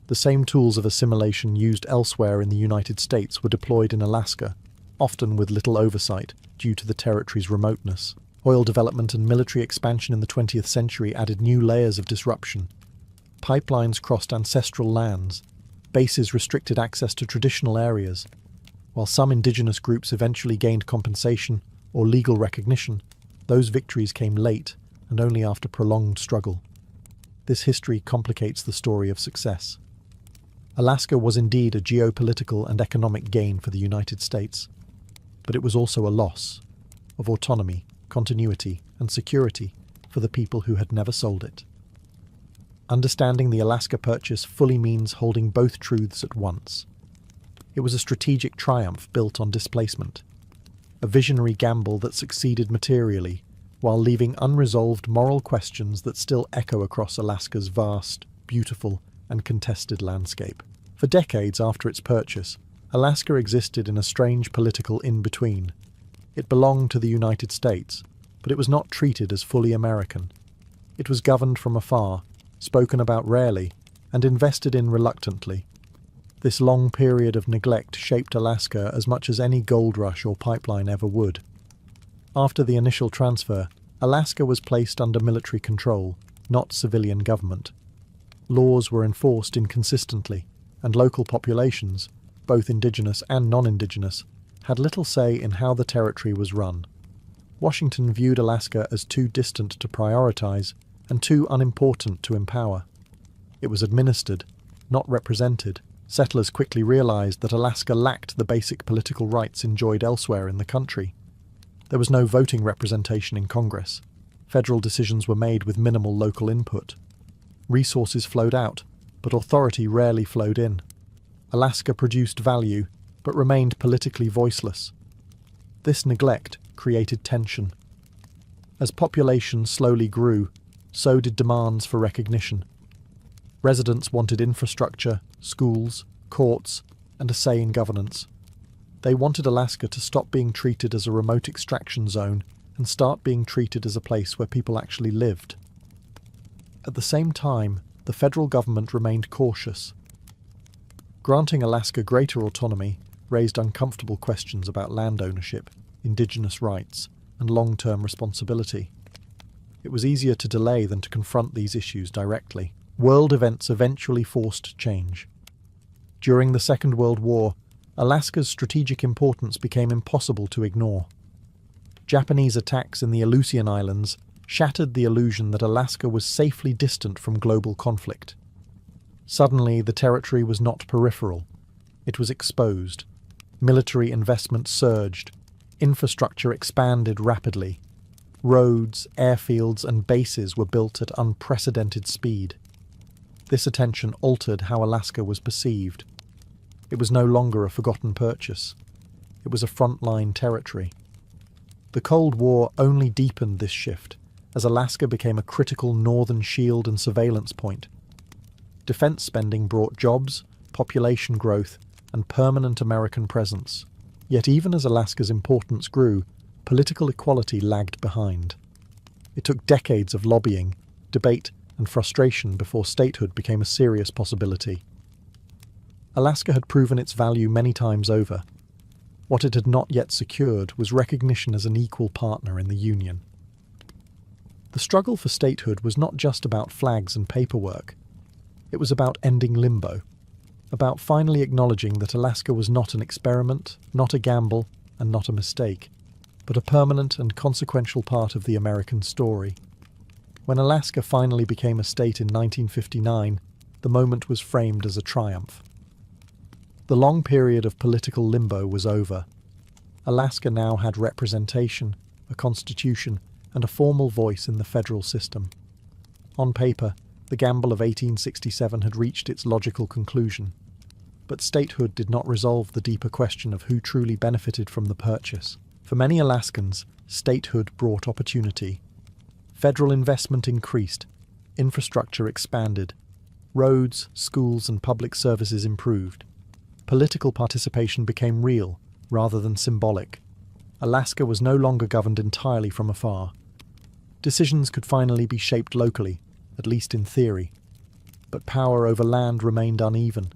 The same tools of assimilation used elsewhere in the United States were deployed in Alaska, often with little oversight due to the territory's remoteness. Oil development and military expansion in the 20th century added new layers of disruption. Pipelines crossed ancestral lands. Bases restricted access to traditional areas. While some indigenous groups eventually gained compensation or legal recognition, those victories came late and only after prolonged struggle. This history complicates the story of success. Alaska was indeed a geopolitical and economic gain for the United States, but it was also a loss of autonomy, continuity, and security for the people who had never sold it. Understanding the Alaska Purchase fully means holding both truths at once. It was a strategic triumph built on displacement, a visionary gamble that succeeded materially, while leaving unresolved moral questions that still echo across Alaska's vast, beautiful, and contested landscape. For decades after its purchase, Alaska existed in a strange political in-between. It belonged to the United States, but it was not treated as fully American. It was governed from afar, spoken about rarely, and invested in reluctantly. This long period of neglect shaped Alaska as much as any gold rush or pipeline ever would. After the initial transfer, Alaska was placed under military control, not civilian government. Laws were enforced inconsistently, and local populations, both indigenous and non-indigenous, had little say in how the territory was run. Washington viewed Alaska as too distant to prioritize and too unimportant to empower. It was administered, not represented. Settlers quickly realized that Alaska lacked the basic political rights enjoyed elsewhere in the country. There was no voting representation in Congress. Federal decisions were made with minimal local input. Resources flowed out, but authority rarely flowed in. Alaska produced value, but remained politically voiceless. This neglect created tension. As population slowly grew, so did demands for recognition. Residents wanted infrastructure, schools, courts, and a say in governance. They wanted Alaska to stop being treated as a remote extraction zone and start being treated as a place where people actually lived. At the same time, the federal government remained cautious. Granting Alaska greater autonomy raised uncomfortable questions about land ownership, indigenous rights, and long-term responsibility. It was easier to delay than to confront these issues directly. World events eventually forced change. During the Second World War, Alaska's strategic importance became impossible to ignore. Japanese attacks in the Aleutian Islands shattered the illusion that Alaska was safely distant from global conflict. Suddenly, the territory was not peripheral. It was exposed. Military investment surged. Infrastructure expanded rapidly. Roads, airfields, and bases were built at unprecedented speed. This attention altered how Alaska was perceived. It was no longer a forgotten purchase. It was a frontline territory. The Cold War only deepened this shift, as Alaska became a critical northern shield and surveillance point. Defense spending brought jobs, population growth, and permanent American presence. Yet even as Alaska's importance grew, political equality lagged behind. It took decades of lobbying, debate, and frustration before statehood became a serious possibility. Alaska had proven its value many times over. What it had not yet secured was recognition as an equal partner in the Union. The struggle for statehood was not just about flags and paperwork. It was about ending limbo, about finally acknowledging that Alaska was not an experiment, not a gamble, and not a mistake, but a permanent and consequential part of the American story. When Alaska finally became a state in 1959, the moment was framed as a triumph. The long period of political limbo was over. Alaska now had representation, a constitution, and a formal voice in the federal system. On paper, the gamble of 1867 had reached its logical conclusion. But statehood did not resolve the deeper question of who truly benefited from the purchase. For many Alaskans, statehood brought opportunity. Federal investment increased, infrastructure expanded, roads, schools, and public services improved. Political participation became real, rather than symbolic. Alaska was no longer governed entirely from afar. Decisions could finally be shaped locally, at least in theory. But power over land remained uneven.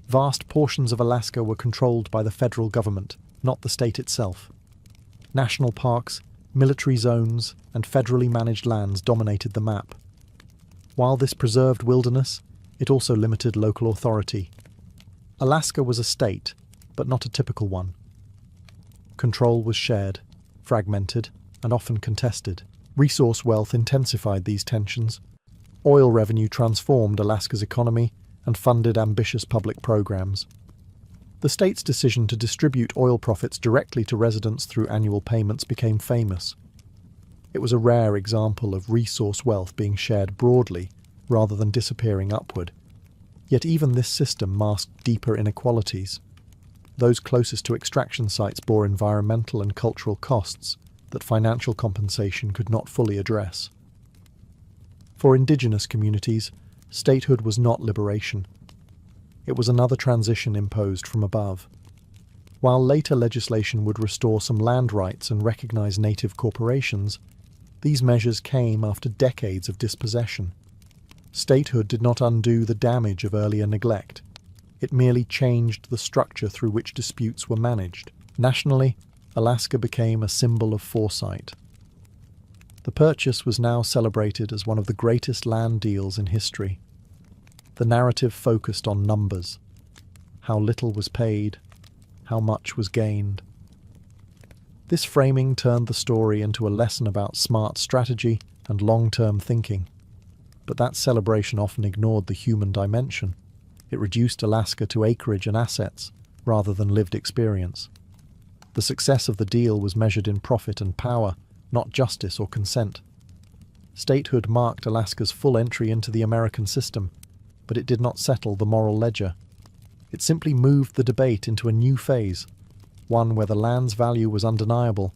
Vast portions of Alaska were controlled by the federal government, not the state itself. National parks, military zones, and federally managed lands dominated the map. While this preserved wilderness, it also limited local authority. Alaska was a state, but not a typical one. Control was shared, fragmented, and often contested. Resource wealth intensified these tensions. Oil revenue transformed Alaska's economy and funded ambitious public programs. The state's decision to distribute oil profits directly to residents through annual payments became famous. It was a rare example of resource wealth being shared broadly rather than disappearing upward. Yet even this system masked deeper inequalities. Those closest to extraction sites bore environmental and cultural costs that financial compensation could not fully address. For indigenous communities, statehood was not liberation. It was another transition imposed from above. While later legislation would restore some land rights and recognize native corporations, these measures came after decades of dispossession. Statehood did not undo the damage of earlier neglect. It merely changed the structure through which disputes were managed. Nationally, Alaska became a symbol of foresight. The purchase was now celebrated as one of the greatest land deals in history. The narrative focused on numbers. How little was paid, how much was gained. This framing turned the story into a lesson about smart strategy and long-term thinking. But that celebration often ignored the human dimension. It reduced Alaska to acreage and assets, rather than lived experience. The success of the deal was measured in profit and power, not justice or consent. Statehood marked Alaska's full entry into the American system, but it did not settle the moral ledger. It simply moved the debate into a new phase, one where the land's value was undeniable,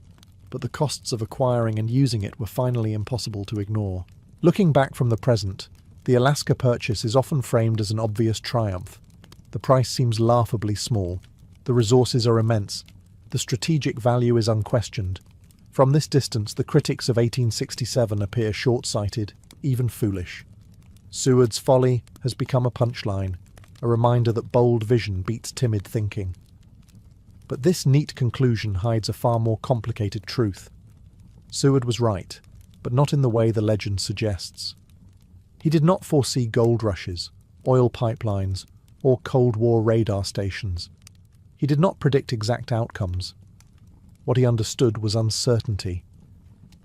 but the costs of acquiring and using it were finally impossible to ignore. Looking back from the present, the Alaska purchase is often framed as an obvious triumph. The price seems laughably small. The resources are immense. The strategic value is unquestioned. From this distance, the critics of 1867 appear short-sighted, even foolish. Seward's folly has become a punchline, a reminder that bold vision beats timid thinking. But this neat conclusion hides a far more complicated truth. Seward was right, but not in the way the legend suggests. He did not foresee gold rushes, oil pipelines, or Cold War radar stations. He did not predict exact outcomes. What he understood was uncertainty.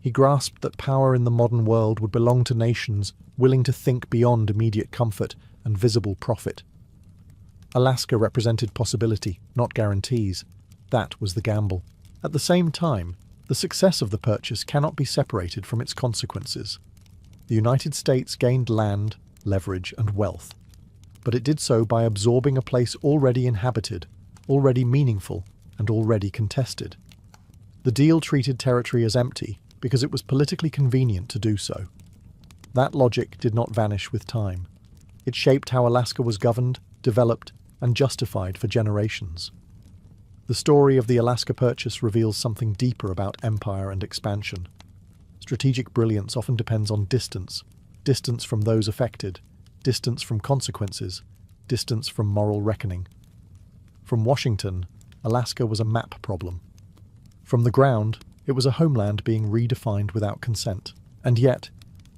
He grasped that power in the modern world would belong to nations willing to think beyond immediate comfort and visible profit. Alaska represented possibility, not guarantees. That was the gamble. At the same time, the success of the purchase cannot be separated from its consequences. The United States gained land, leverage, and wealth, but it did so by absorbing a place already inhabited, already meaningful, and already contested. The deal treated territory as empty because it was politically convenient to do so. That logic did not vanish with time. It shaped how Alaska was governed, developed, and justified for generations. The story of the Alaska Purchase reveals something deeper about empire and expansion. Strategic brilliance often depends on distance, distance from those affected, distance from consequences, distance from moral reckoning. From Washington, Alaska was a map problem. From the ground, it was a homeland being redefined without consent. And yet,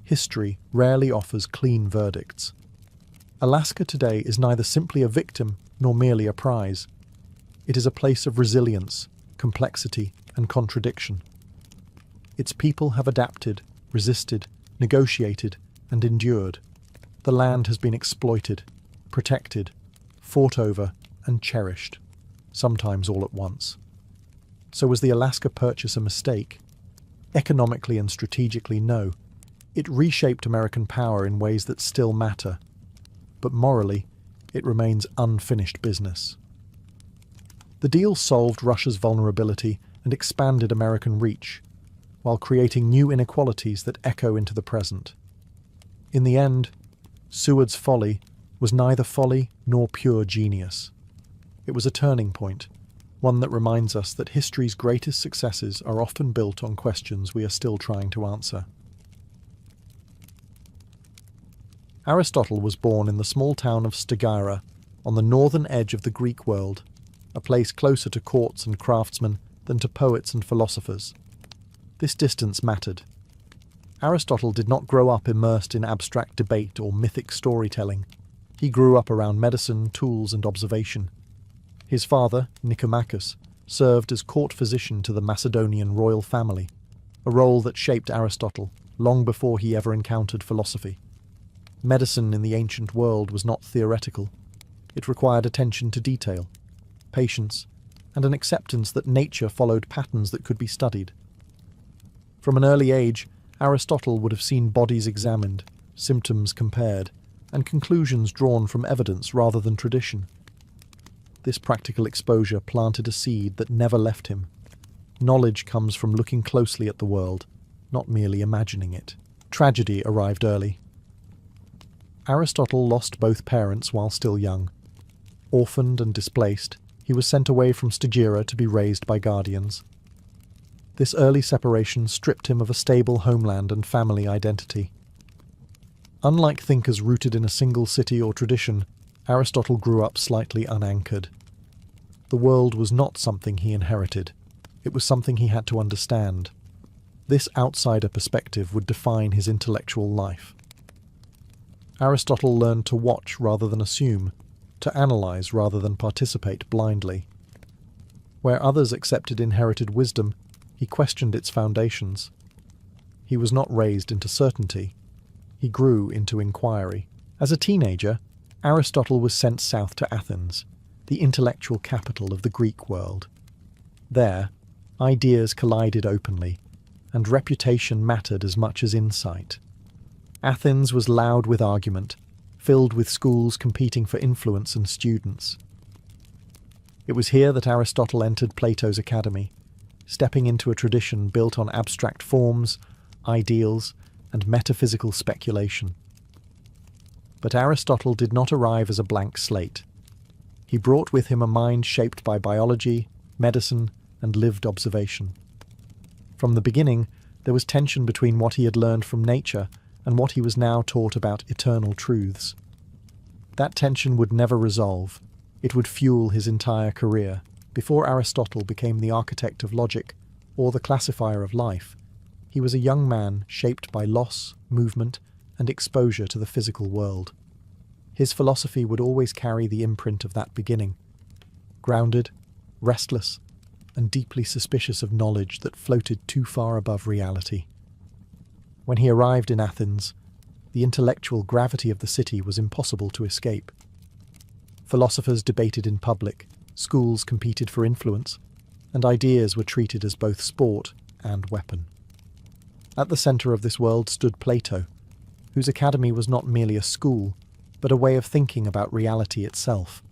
history rarely offers clean verdicts. Alaska today is neither simply a victim nor merely a prize. It is a place of resilience, complexity, and contradiction. Its people have adapted, resisted, negotiated, and endured. The land has been exploited, protected, fought over, and cherished, sometimes all at once. So was the Alaska Purchase a mistake? Economically and strategically, no. It reshaped American power in ways that still matter. But morally, it remains unfinished business. The deal solved Russia's vulnerability and expanded American reach, while creating new inequalities that echo into the present. In the end, Seward's folly was neither folly nor pure genius. It was a turning point, one that reminds us that history's greatest successes are often built on questions we are still trying to answer. Aristotle was born in the small town of Stagira, on the northern edge of the Greek world, a place closer to courts and craftsmen than to poets and philosophers. This distance mattered. Aristotle did not grow up immersed in abstract debate or mythic storytelling. He grew up around medicine, tools, and observation. His father, Nicomachus, served as court physician to the Macedonian royal family, a role that shaped Aristotle long before he ever encountered philosophy. Medicine in the ancient world was not theoretical. It required attention to detail, patience, and an acceptance that nature followed patterns that could be studied. From an early age, Aristotle would have seen bodies examined, symptoms compared, and conclusions drawn from evidence rather than tradition. This practical exposure planted a seed that never left him. Knowledge comes from looking closely at the world, not merely imagining it. Tragedy arrived early. Aristotle lost both parents while still young. Orphaned and displaced, he was sent away from Stagira to be raised by guardians. This early separation stripped him of a stable homeland and family identity. Unlike thinkers rooted in a single city or tradition, Aristotle grew up slightly unanchored. The world was not something he inherited. It was something he had to understand. This outsider perspective would define his intellectual life. Aristotle learned to watch rather than assume, to analyze rather than participate blindly. Where others accepted inherited wisdom, he questioned its foundations. He was not raised into certainty. He grew into inquiry. As a teenager, Aristotle was sent south to Athens, the intellectual capital of the Greek world. There, ideas collided openly, and reputation mattered as much as insight. Athens was loud with argument, filled with schools competing for influence and students. It was here that Aristotle entered Plato's academy, stepping into a tradition built on abstract forms, ideals, and metaphysical speculation. But Aristotle did not arrive as a blank slate. He brought with him a mind shaped by biology, medicine, and lived observation. From the beginning, there was tension between what he had learned from nature and what he was now taught about eternal truths. That tension would never resolve. It would fuel his entire career. Before Aristotle became the architect of logic, or the classifier of life, he was a young man shaped by loss, movement, and exposure to the physical world. His philosophy would always carry the imprint of that beginning. Grounded, restless, and deeply suspicious of knowledge that floated too far above reality. When he arrived in Athens, the intellectual gravity of the city was impossible to escape. Philosophers debated in public, schools competed for influence, and ideas were treated as both sport and weapon. At the centre of this world stood Plato, whose academy was not merely a school, but a way of thinking about reality itself.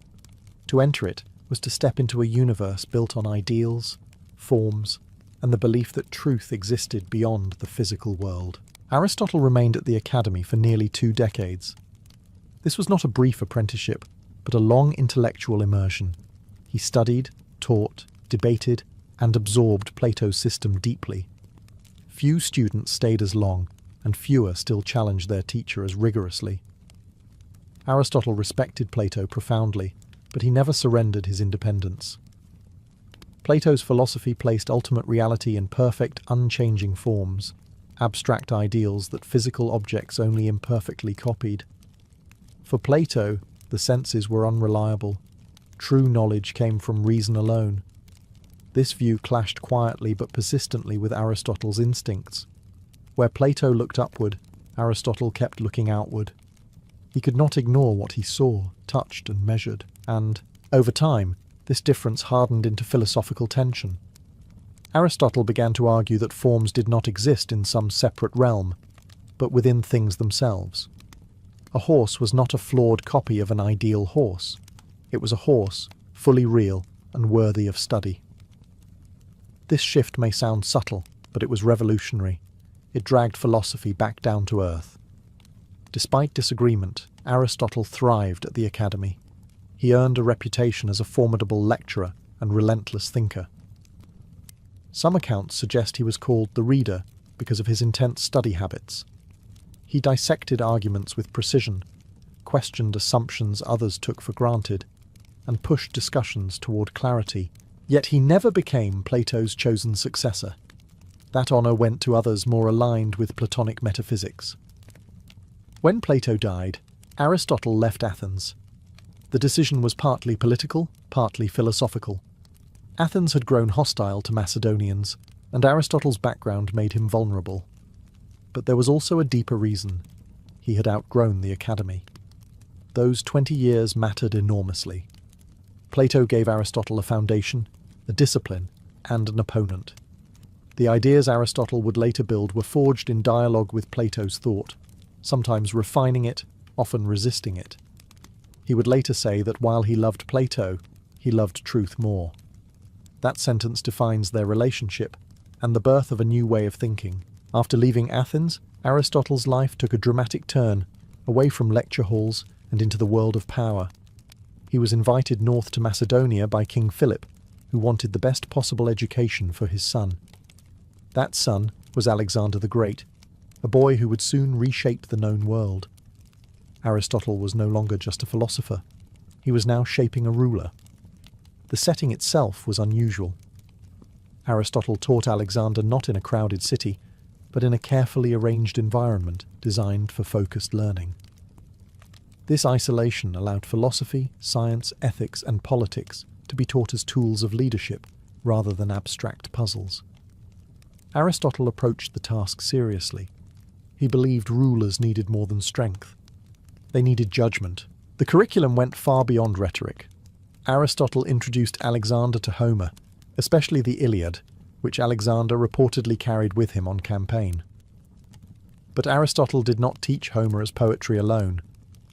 To enter it was to step into a universe built on ideals, forms, and the belief that truth existed beyond the physical world. Aristotle remained at the academy for nearly 2 decades. This was not a brief apprenticeship, but a long intellectual immersion. He studied, taught, debated, and absorbed Plato's system deeply. Few students stayed as long, and fewer still challenged their teacher as rigorously. Aristotle respected Plato profoundly, but he never surrendered his independence. Plato's philosophy placed ultimate reality in perfect, unchanging forms, abstract ideals that physical objects only imperfectly copied. For Plato, the senses were unreliable. True knowledge came from reason alone. This view clashed quietly but persistently with Aristotle's instincts. Where Plato looked upward, Aristotle kept looking outward. He could not ignore what he saw, touched, and measured, and, over time, this difference hardened into philosophical tension. Aristotle began to argue that forms did not exist in some separate realm, but within things themselves. A horse was not a flawed copy of an ideal horse. It was a horse, fully real and worthy of study. This shift may sound subtle, but it was revolutionary. It dragged philosophy back down to earth. Despite disagreement, Aristotle thrived at the academy. He earned a reputation as a formidable lecturer and relentless thinker. Some accounts suggest he was called the Reader because of his intense study habits. He dissected arguments with precision, questioned assumptions others took for granted, and pushed discussions toward clarity. Yet he never became Plato's chosen successor. That honor went to others more aligned with Platonic metaphysics. When Plato died, Aristotle left Athens. The decision was partly political, partly philosophical. Athens had grown hostile to Macedonians, and Aristotle's background made him vulnerable. But there was also a deeper reason. He had outgrown the academy. Those 20 years mattered enormously. Plato gave Aristotle a foundation, a discipline, and an opponent. The ideas Aristotle would later build were forged in dialogue with Plato's thought, sometimes refining it, often resisting it. He would later say that while he loved Plato, he loved truth more. That sentence defines their relationship and the birth of a new way of thinking. After leaving Athens, Aristotle's life took a dramatic turn, away from lecture halls and into the world of power. He was invited north to Macedonia by King Philip, who wanted the best possible education for his son. That son was Alexander the Great, a boy who would soon reshape the known world. Aristotle was no longer just a philosopher. He was now shaping a ruler. The setting itself was unusual. Aristotle taught Alexander not in a crowded city, but in a carefully arranged environment designed for focused learning. This isolation allowed philosophy, science, ethics, and politics to be taught as tools of leadership rather than abstract puzzles. Aristotle approached the task seriously. He believed rulers needed more than strength. They needed judgment. The curriculum went far beyond rhetoric. Aristotle introduced Alexander to Homer, especially the Iliad, which Alexander reportedly carried with him on campaign. But Aristotle did not teach Homer as poetry alone.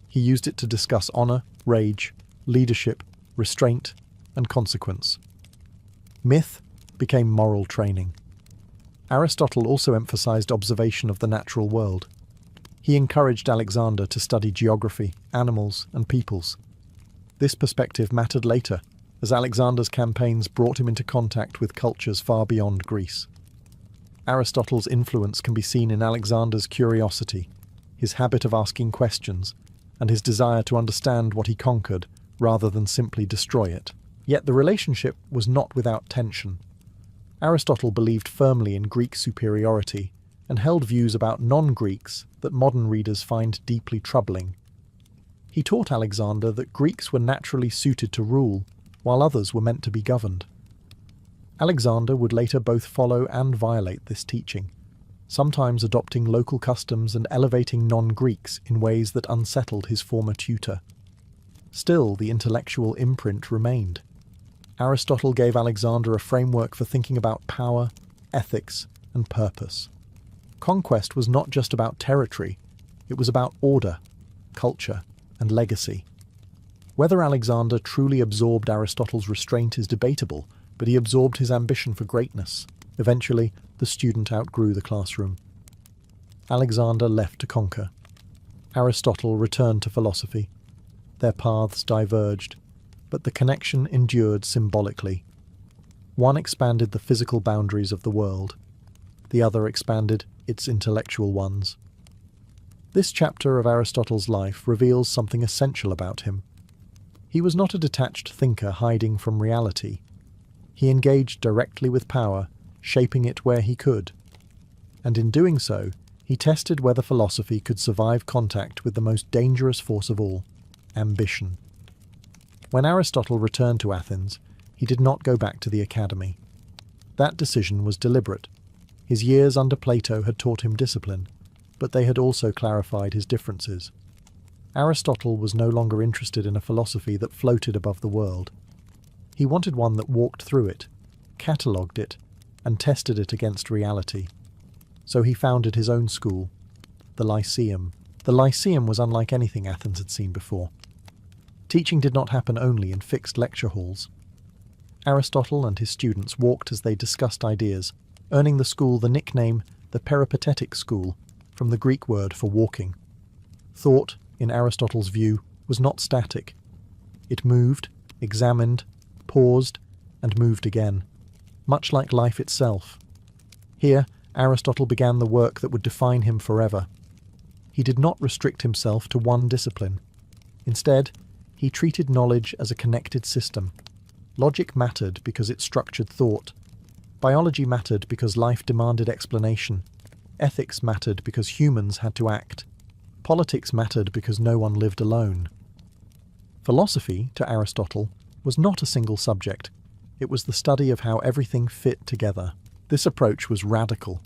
He used it to discuss honor, rage, leadership, restraint, and consequence. Myth became moral training. Aristotle also emphasized observation of the natural world. He encouraged Alexander to study geography, animals, and peoples. This perspective mattered later, as Alexander's campaigns brought him into contact with cultures far beyond Greece. Aristotle's influence can be seen in Alexander's curiosity, his habit of asking questions, and his desire to understand what he conquered rather than simply destroy it. Yet the relationship was not without tension. Aristotle believed firmly in Greek superiority and held views about non-Greeks that modern readers find deeply troubling. He taught Alexander that Greeks were naturally suited to rule, while others were meant to be governed. Alexander would later both follow and violate this teaching, sometimes adopting local customs and elevating non-Greeks in ways that unsettled his former tutor. Still, the intellectual imprint remained. Aristotle gave Alexander a framework for thinking about power, ethics, and purpose. Conquest was not just about territory, it was about order, culture, and legacy. Whether Alexander truly absorbed Aristotle's restraint is debatable, but he absorbed his ambition for greatness. Eventually, the student outgrew the classroom. Alexander left to conquer. Aristotle returned to philosophy. Their paths diverged, but the connection endured symbolically. One expanded the physical boundaries of the world. The other expanded its intellectual ones. This chapter of Aristotle's life reveals something essential about him. He was not a detached thinker hiding from reality. He engaged directly with power, shaping it where he could. And in doing so, he tested whether philosophy could survive contact with the most dangerous force of all, ambition. When Aristotle returned to Athens, he did not go back to the academy. That decision was deliberate. His years under Plato had taught him discipline, but they had also clarified his differences. Aristotle was no longer interested in a philosophy that floated above the world. He wanted one that walked through it, catalogued it, and tested it against reality. So he founded his own school, the Lyceum. The Lyceum was unlike anything Athens had seen before. Teaching did not happen only in fixed lecture halls. Aristotle and his students walked as they discussed ideas, earning the school the nickname the Peripatetic School, from the Greek word for walking. Thought, in Aristotle's view, was not static. It moved, examined, paused, and moved again, much like life itself. Here, Aristotle began the work that would define him forever. He did not restrict himself to one discipline. Instead, he treated knowledge as a connected system. Logic mattered because it structured thought. Biology mattered because life demanded explanation. Ethics mattered because humans had to act. Politics mattered because no one lived alone. Philosophy, to Aristotle, was not a single subject. It was the study of how everything fit together. This approach was radical.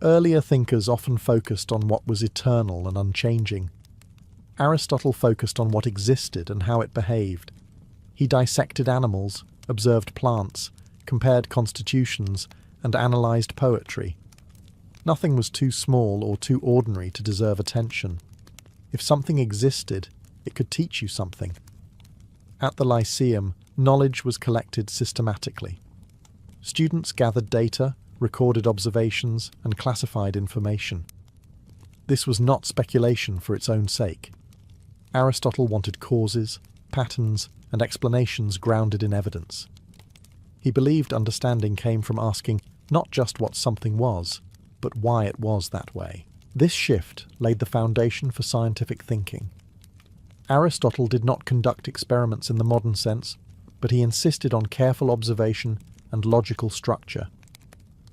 Earlier thinkers often focused on what was eternal and unchanging. Aristotle focused on what existed and how it behaved. He dissected animals, observed plants, compared constitutions, and analysed poetry. Nothing was too small or too ordinary to deserve attention. If something existed, it could teach you something. At the Lyceum, knowledge was collected systematically. Students gathered data, recorded observations, and classified information. This was not speculation for its own sake. Aristotle wanted causes, patterns, and explanations grounded in evidence. He believed understanding came from asking not just what something was, but why it was that way. This shift laid the foundation for scientific thinking. Aristotle did not conduct experiments in the modern sense, but he insisted on careful observation and logical structure.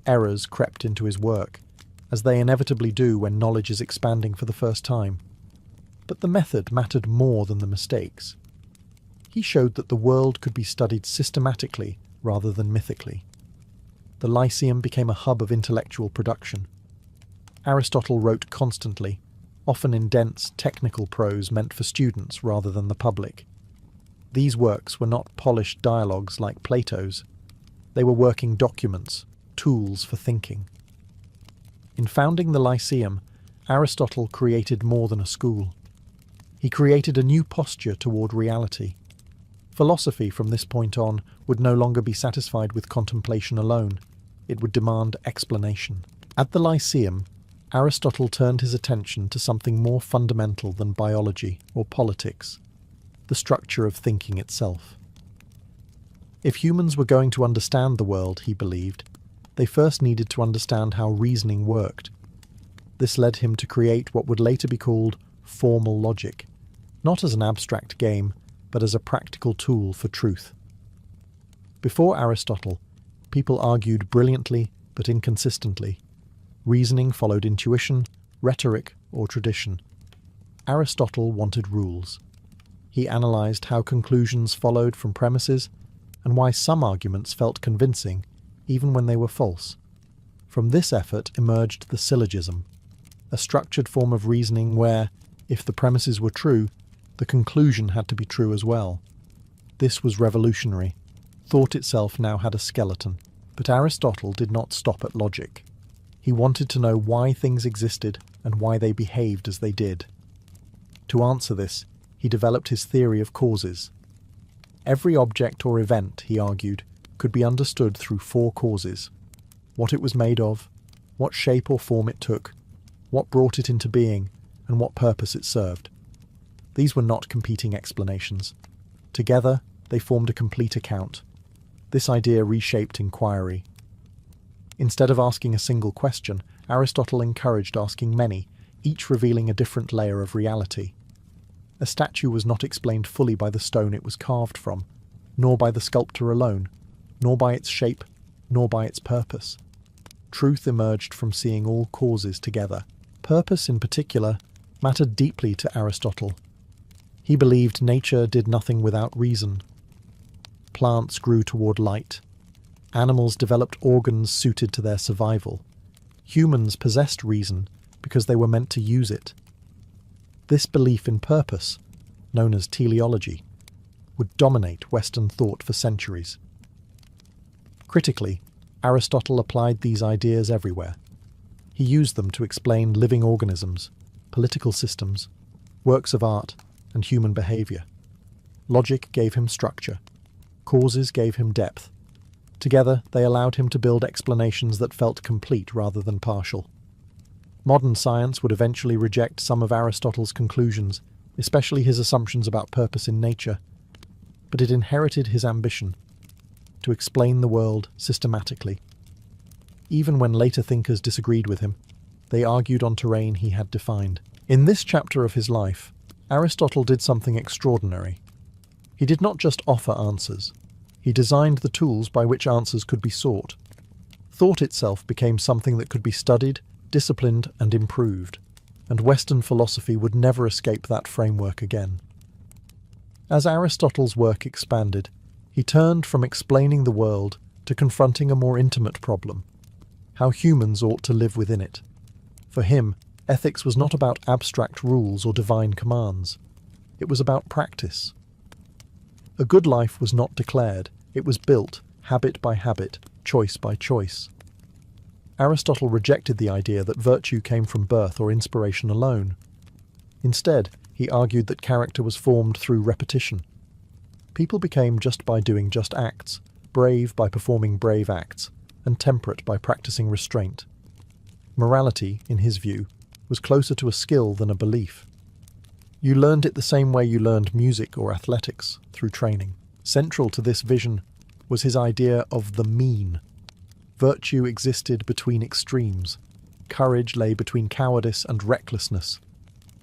Errors crept into his work, as they inevitably do when knowledge is expanding for the first time. But the method mattered more than the mistakes. He showed that the world could be studied systematically rather than mythically. The Lyceum became a hub of intellectual production. Aristotle wrote constantly, often in dense, technical prose meant for students rather than the public. These works were not polished dialogues like Plato's. They were working documents, tools for thinking. In founding the Lyceum, Aristotle created more than a school. He created a new posture toward reality. Philosophy from this point on would no longer be satisfied with contemplation alone. It would demand explanation. At the Lyceum, Aristotle turned his attention to something more fundamental than biology or politics, the structure of thinking itself. If humans were going to understand the world, he believed, they first needed to understand how reasoning worked. This led him to create what would later be called formal logic, not as an abstract game, but as a practical tool for truth. Before Aristotle, people argued brilliantly but inconsistently. Reasoning followed intuition, rhetoric, or tradition. Aristotle wanted rules. He analysed how conclusions followed from premises and why some arguments felt convincing even when they were false. From this effort emerged the syllogism, a structured form of reasoning where, if the premises were true, the conclusion had to be true as well. This was revolutionary. Thought itself now had a skeleton. But Aristotle did not stop at logic. He wanted to know why things existed and why they behaved as they did. To answer this, he developed his theory of causes. Every object or event, he argued, could be understood through four causes: what it was made of, what shape or form it took, what brought it into being, and what purpose it served. These were not competing explanations. Together, they formed a complete account. This idea reshaped inquiry. Instead of asking a single question, Aristotle encouraged asking many, each revealing a different layer of reality. A statue was not explained fully by the stone it was carved from, nor by the sculptor alone, nor by its shape, nor by its purpose. Truth emerged from seeing all causes together. Purpose, in particular, mattered deeply to Aristotle. He believed nature did nothing without reason. Plants grew toward light. Animals developed organs suited to their survival. Humans possessed reason because they were meant to use it. This belief in purpose, known as teleology, would dominate Western thought for centuries. Critically, Aristotle applied these ideas everywhere. He used them to explain living organisms, political systems, works of art, and human behavior. Logic gave him structure. Causes gave him depth. Together, they allowed him to build explanations that felt complete rather than partial. Modern science would eventually reject some of Aristotle's conclusions, especially his assumptions about purpose in nature, but it inherited his ambition to explain the world systematically. Even when later thinkers disagreed with him, they argued on terrain he had defined. In this chapter of his life, Aristotle did something extraordinary. He did not just offer answers. He designed the tools by which answers could be sought. Thought itself became something that could be studied, disciplined, and improved, and Western philosophy would never escape that framework again. As Aristotle's work expanded, he turned from explaining the world to confronting a more intimate problem: how humans ought to live within it. For him, ethics was not about abstract rules or divine commands. It was about practice. A good life was not declared, it was built, habit by habit, choice by choice. Aristotle rejected the idea that virtue came from birth or inspiration alone. Instead, he argued that character was formed through repetition. People became just by doing just acts, brave by performing brave acts, and temperate by practicing restraint. Morality, in his view, was closer to a skill than a belief. You learned it the same way you learned music or athletics, through training. Central to this vision was his idea of the mean. Virtue existed between extremes. Courage lay between cowardice and recklessness.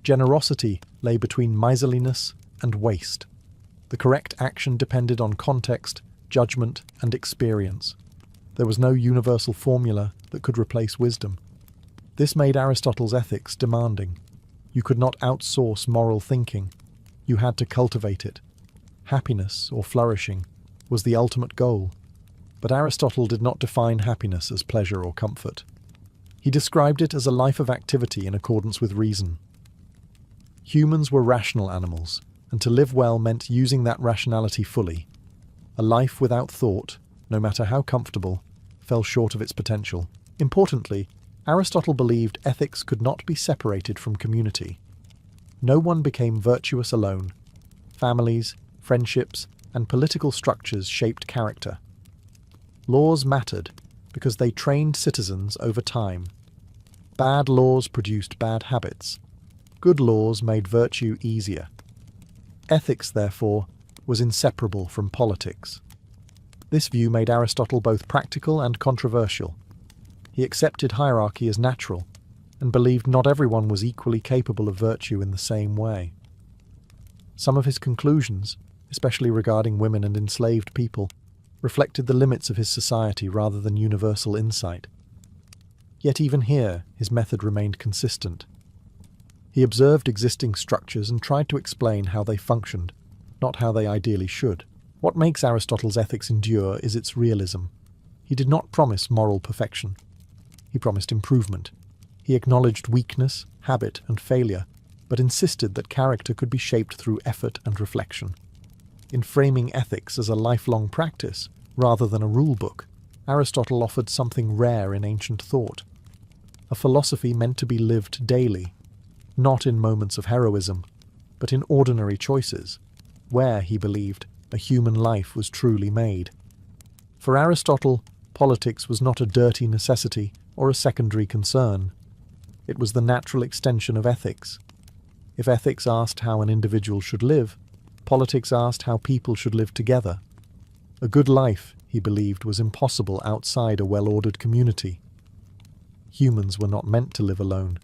Generosity lay between miserliness and waste. The correct action depended on context, judgment, and experience. There was no universal formula that could replace wisdom. This made Aristotle's ethics demanding. You could not outsource moral thinking. You had to cultivate it. Happiness, or flourishing, was the ultimate goal. But Aristotle did not define happiness as pleasure or comfort. He described it as a life of activity in accordance with reason. Humans were rational animals, and to live well meant using that rationality fully. A life without thought, no matter how comfortable, fell short of its potential. Importantly, Aristotle believed ethics could not be separated from community. No one became virtuous alone. Families, friendships, and political structures shaped character. Laws mattered because they trained citizens over time. Bad laws produced bad habits. Good laws made virtue easier. Ethics, therefore, was inseparable from politics. This view made Aristotle both practical and controversial. He accepted hierarchy as natural, and believed not everyone was equally capable of virtue in the same way. Some of his conclusions, especially regarding women and enslaved people, reflected the limits of his society rather than universal insight. Yet even here, his method remained consistent. He observed existing structures and tried to explain how they functioned, not how they ideally should. What makes Aristotle's ethics endure is its realism. He did not promise moral perfection. He promised improvement. He acknowledged weakness, habit, and failure, but insisted that character could be shaped through effort and reflection. In framing ethics as a lifelong practice, rather than a rule book, Aristotle offered something rare in ancient thought. A philosophy meant to be lived daily, not in moments of heroism, but in ordinary choices, where, he believed, a human life was truly made. For Aristotle, politics was not a dirty necessity or a secondary concern. It was the natural extension of ethics. If ethics asked how an individual should live, politics asked how people should live together. A good life, he believed, was impossible outside a well-ordered community. Humans were not meant to live alone.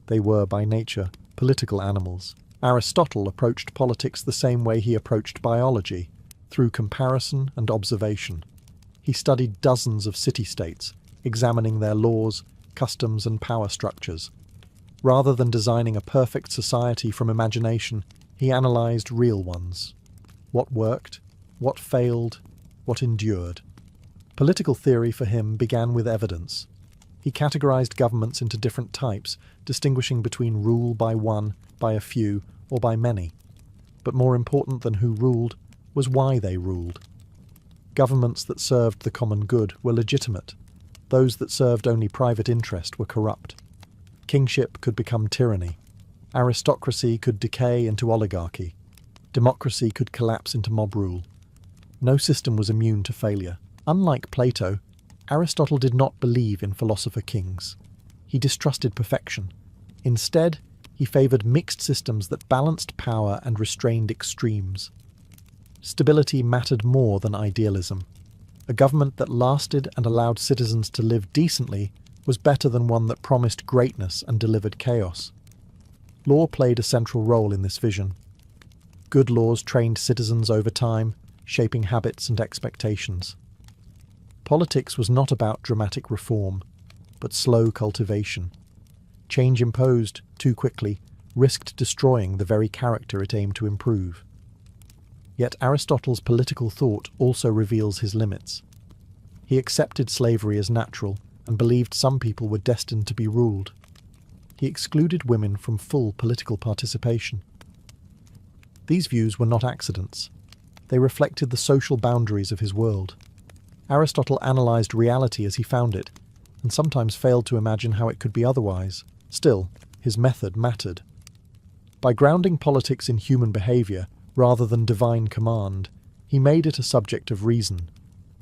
They were, by nature, political animals. Aristotle approached politics the same way he approached biology, through comparison and observation. He studied dozens of city-states, examining their laws, customs, and power structures. Rather than designing a perfect society from imagination, he analysed real ones. What worked, what failed, what endured. Political theory for him began with evidence. He categorised governments into different types, distinguishing between rule by one, by a few, or by many. But more important than who ruled was why they ruled. Governments that served the common good were legitimate. Those that served only private interest were corrupt. Kingship could become tyranny. Aristocracy could decay into oligarchy. Democracy could collapse into mob rule. No system was immune to failure. Unlike Plato, Aristotle did not believe in philosopher kings. He distrusted perfection. Instead, he favoured mixed systems that balanced power and restrained extremes. Stability mattered more than idealism. A government that lasted and allowed citizens to live decently was better than one that promised greatness and delivered chaos. Law played a central role in this vision. Good laws trained citizens over time, shaping habits and expectations. Politics was not about dramatic reform, but slow cultivation. Change imposed too quickly risked destroying the very character it aimed to improve. Yet Aristotle's political thought also reveals his limits. He accepted slavery as natural and believed some people were destined to be ruled. He excluded women from full political participation. These views were not accidents. They reflected the social boundaries of his world. Aristotle analysed reality as he found it, and sometimes failed to imagine how it could be otherwise. Still, his method mattered. By grounding politics in human behaviour, rather than divine command, he made it a subject of reason.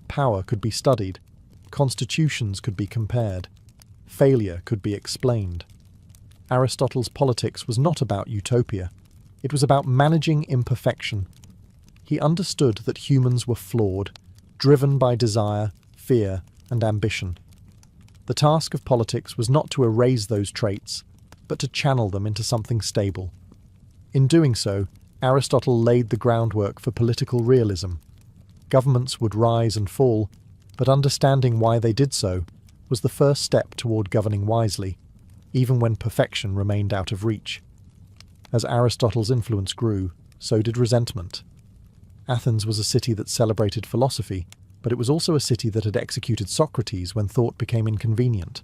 Power could be studied, constitutions could be compared, failure could be explained. Aristotle's politics was not about utopia. It was about managing imperfection. He understood that humans were flawed, driven by desire, fear, and ambition. The task of politics was not to erase those traits, but to channel them into something stable. In doing so, Aristotle laid the groundwork for political realism. Governments would rise and fall, but understanding why they did so was the first step toward governing wisely, even when perfection remained out of reach. As Aristotle's influence grew, so did resentment. Athens was a city that celebrated philosophy, but it was also a city that had executed Socrates when thought became inconvenient.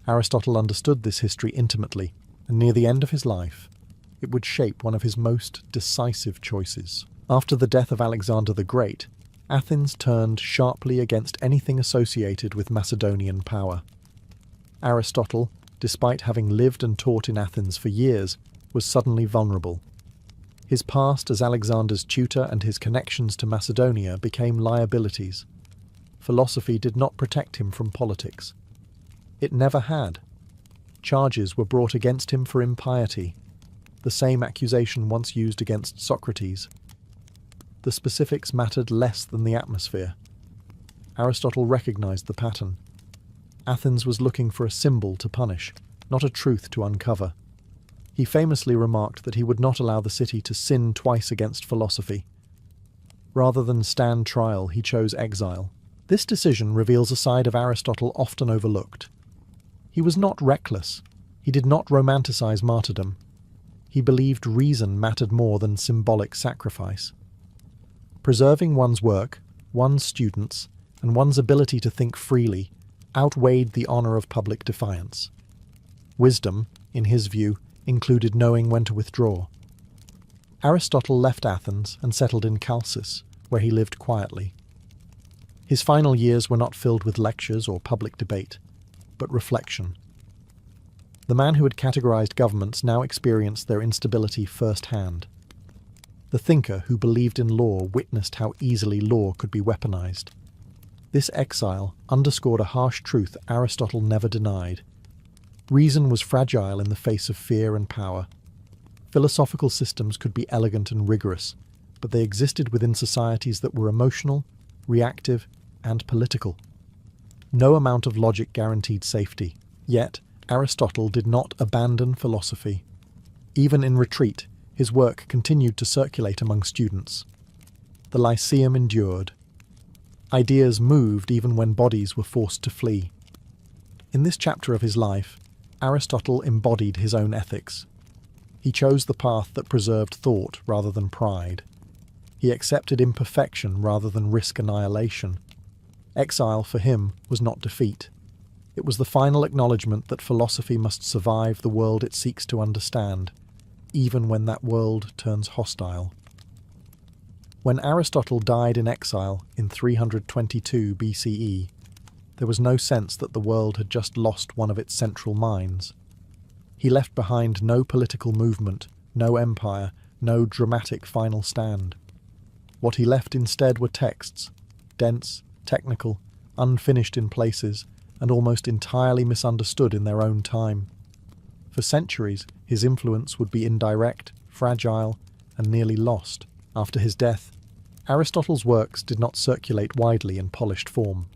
Aristotle understood this history intimately, and near the end of his life, it would shape one of his most decisive choices. After the death of Alexander the Great, Athens turned sharply against anything associated with Macedonian power. Aristotle, despite having lived and taught in Athens for years, was suddenly vulnerable. His past as Alexander's tutor and his connections to Macedonia became liabilities. Philosophy did not protect him from politics. It never had. Charges were brought against him for impiety, the same accusation once used against Socrates. The specifics mattered less than the atmosphere. Aristotle recognized the pattern. Athens was looking for a symbol to punish, not a truth to uncover. He famously remarked that he would not allow the city to sin twice against philosophy. Rather than stand trial, he chose exile. This decision reveals a side of Aristotle often overlooked. He was not reckless. He did not romanticize martyrdom. He believed reason mattered more than symbolic sacrifice. Preserving one's work, one's students, and one's ability to think freely outweighed the honor of public defiance. Wisdom, in his view, included knowing when to withdraw. Aristotle left Athens and settled in Chalcis, where he lived quietly. His final years were not filled with lectures or public debate, but reflection. The man who had categorized governments now experienced their instability firsthand. The thinker who believed in law witnessed how easily law could be weaponized. This exile underscored a harsh truth Aristotle never denied. Reason was fragile in the face of fear and power. Philosophical systems could be elegant and rigorous, but they existed within societies that were emotional, reactive, and political. No amount of logic guaranteed safety, yet Aristotle did not abandon philosophy. Even in retreat, his work continued to circulate among students. The Lyceum endured. Ideas moved even when bodies were forced to flee. In this chapter of his life, Aristotle embodied his own ethics. He chose the path that preserved thought rather than pride. He accepted imperfection rather than risk annihilation. Exile for him was not defeat. It was the final acknowledgement that philosophy must survive the world it seeks to understand, even when that world turns hostile. When Aristotle died in exile in 322 BCE, there was no sense that the world had just lost one of its central minds. He left behind no political movement, no empire, no dramatic final stand. What he left instead were texts, dense, technical, unfinished in places, and almost entirely misunderstood in their own time. For centuries, his influence would be indirect, fragile, and nearly lost. After his death, Aristotle's works did not circulate widely in polished form.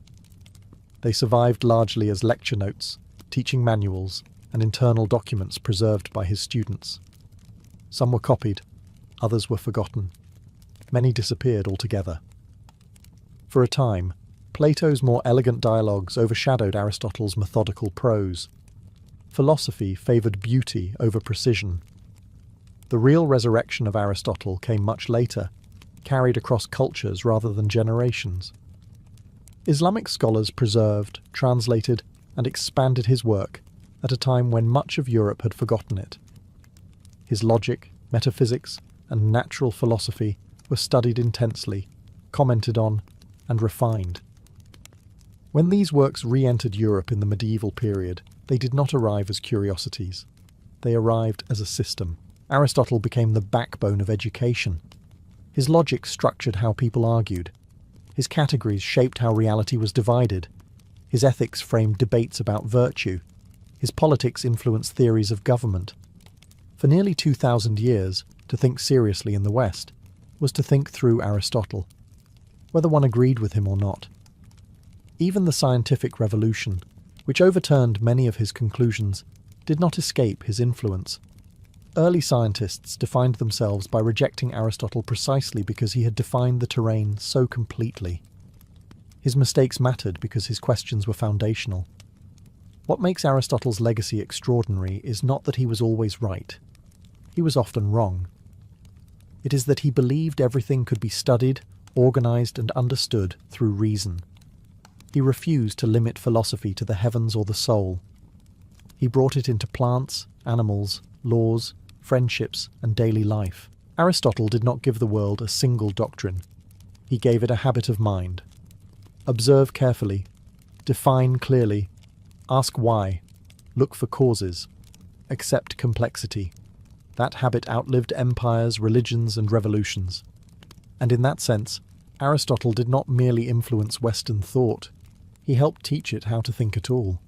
They survived largely as lecture notes, teaching manuals, and internal documents preserved by his students. Some were copied, others were forgotten. Many disappeared altogether. For a time, Plato's more elegant dialogues overshadowed Aristotle's methodical prose. Philosophy favoured beauty over precision. The real resurrection of Aristotle came much later, carried across cultures rather than generations. Islamic scholars preserved, translated, and expanded his work at a time when much of Europe had forgotten it. His logic, metaphysics, and natural philosophy were studied intensely, commented on, and refined. When these works re-entered Europe in the medieval period, they did not arrive as curiosities. They arrived as a system. Aristotle became the backbone of education. His logic structured how people argued. His categories shaped how reality was divided. His ethics framed debates about virtue. His politics influenced theories of government. For nearly 2,000 years, to think seriously in the West was to think through Aristotle, whether one agreed with him or not. Even the scientific revolution, which overturned many of his conclusions, did not escape his influence. Early scientists defined themselves by rejecting Aristotle precisely because he had defined the terrain so completely. His mistakes mattered because his questions were foundational. What makes Aristotle's legacy extraordinary is not that he was always right. He was often wrong. It is that he believed everything could be studied, organized, and understood through reason. He refused to limit philosophy to the heavens or the soul. He brought it into plants, animals, laws, friendships, and daily life. Aristotle did not give the world a single doctrine. He gave it a habit of mind. Observe carefully, define clearly, ask why, look for causes, accept complexity. That habit outlived empires, religions, and revolutions. And in that sense, Aristotle did not merely influence Western thought. He helped teach it how to think at all.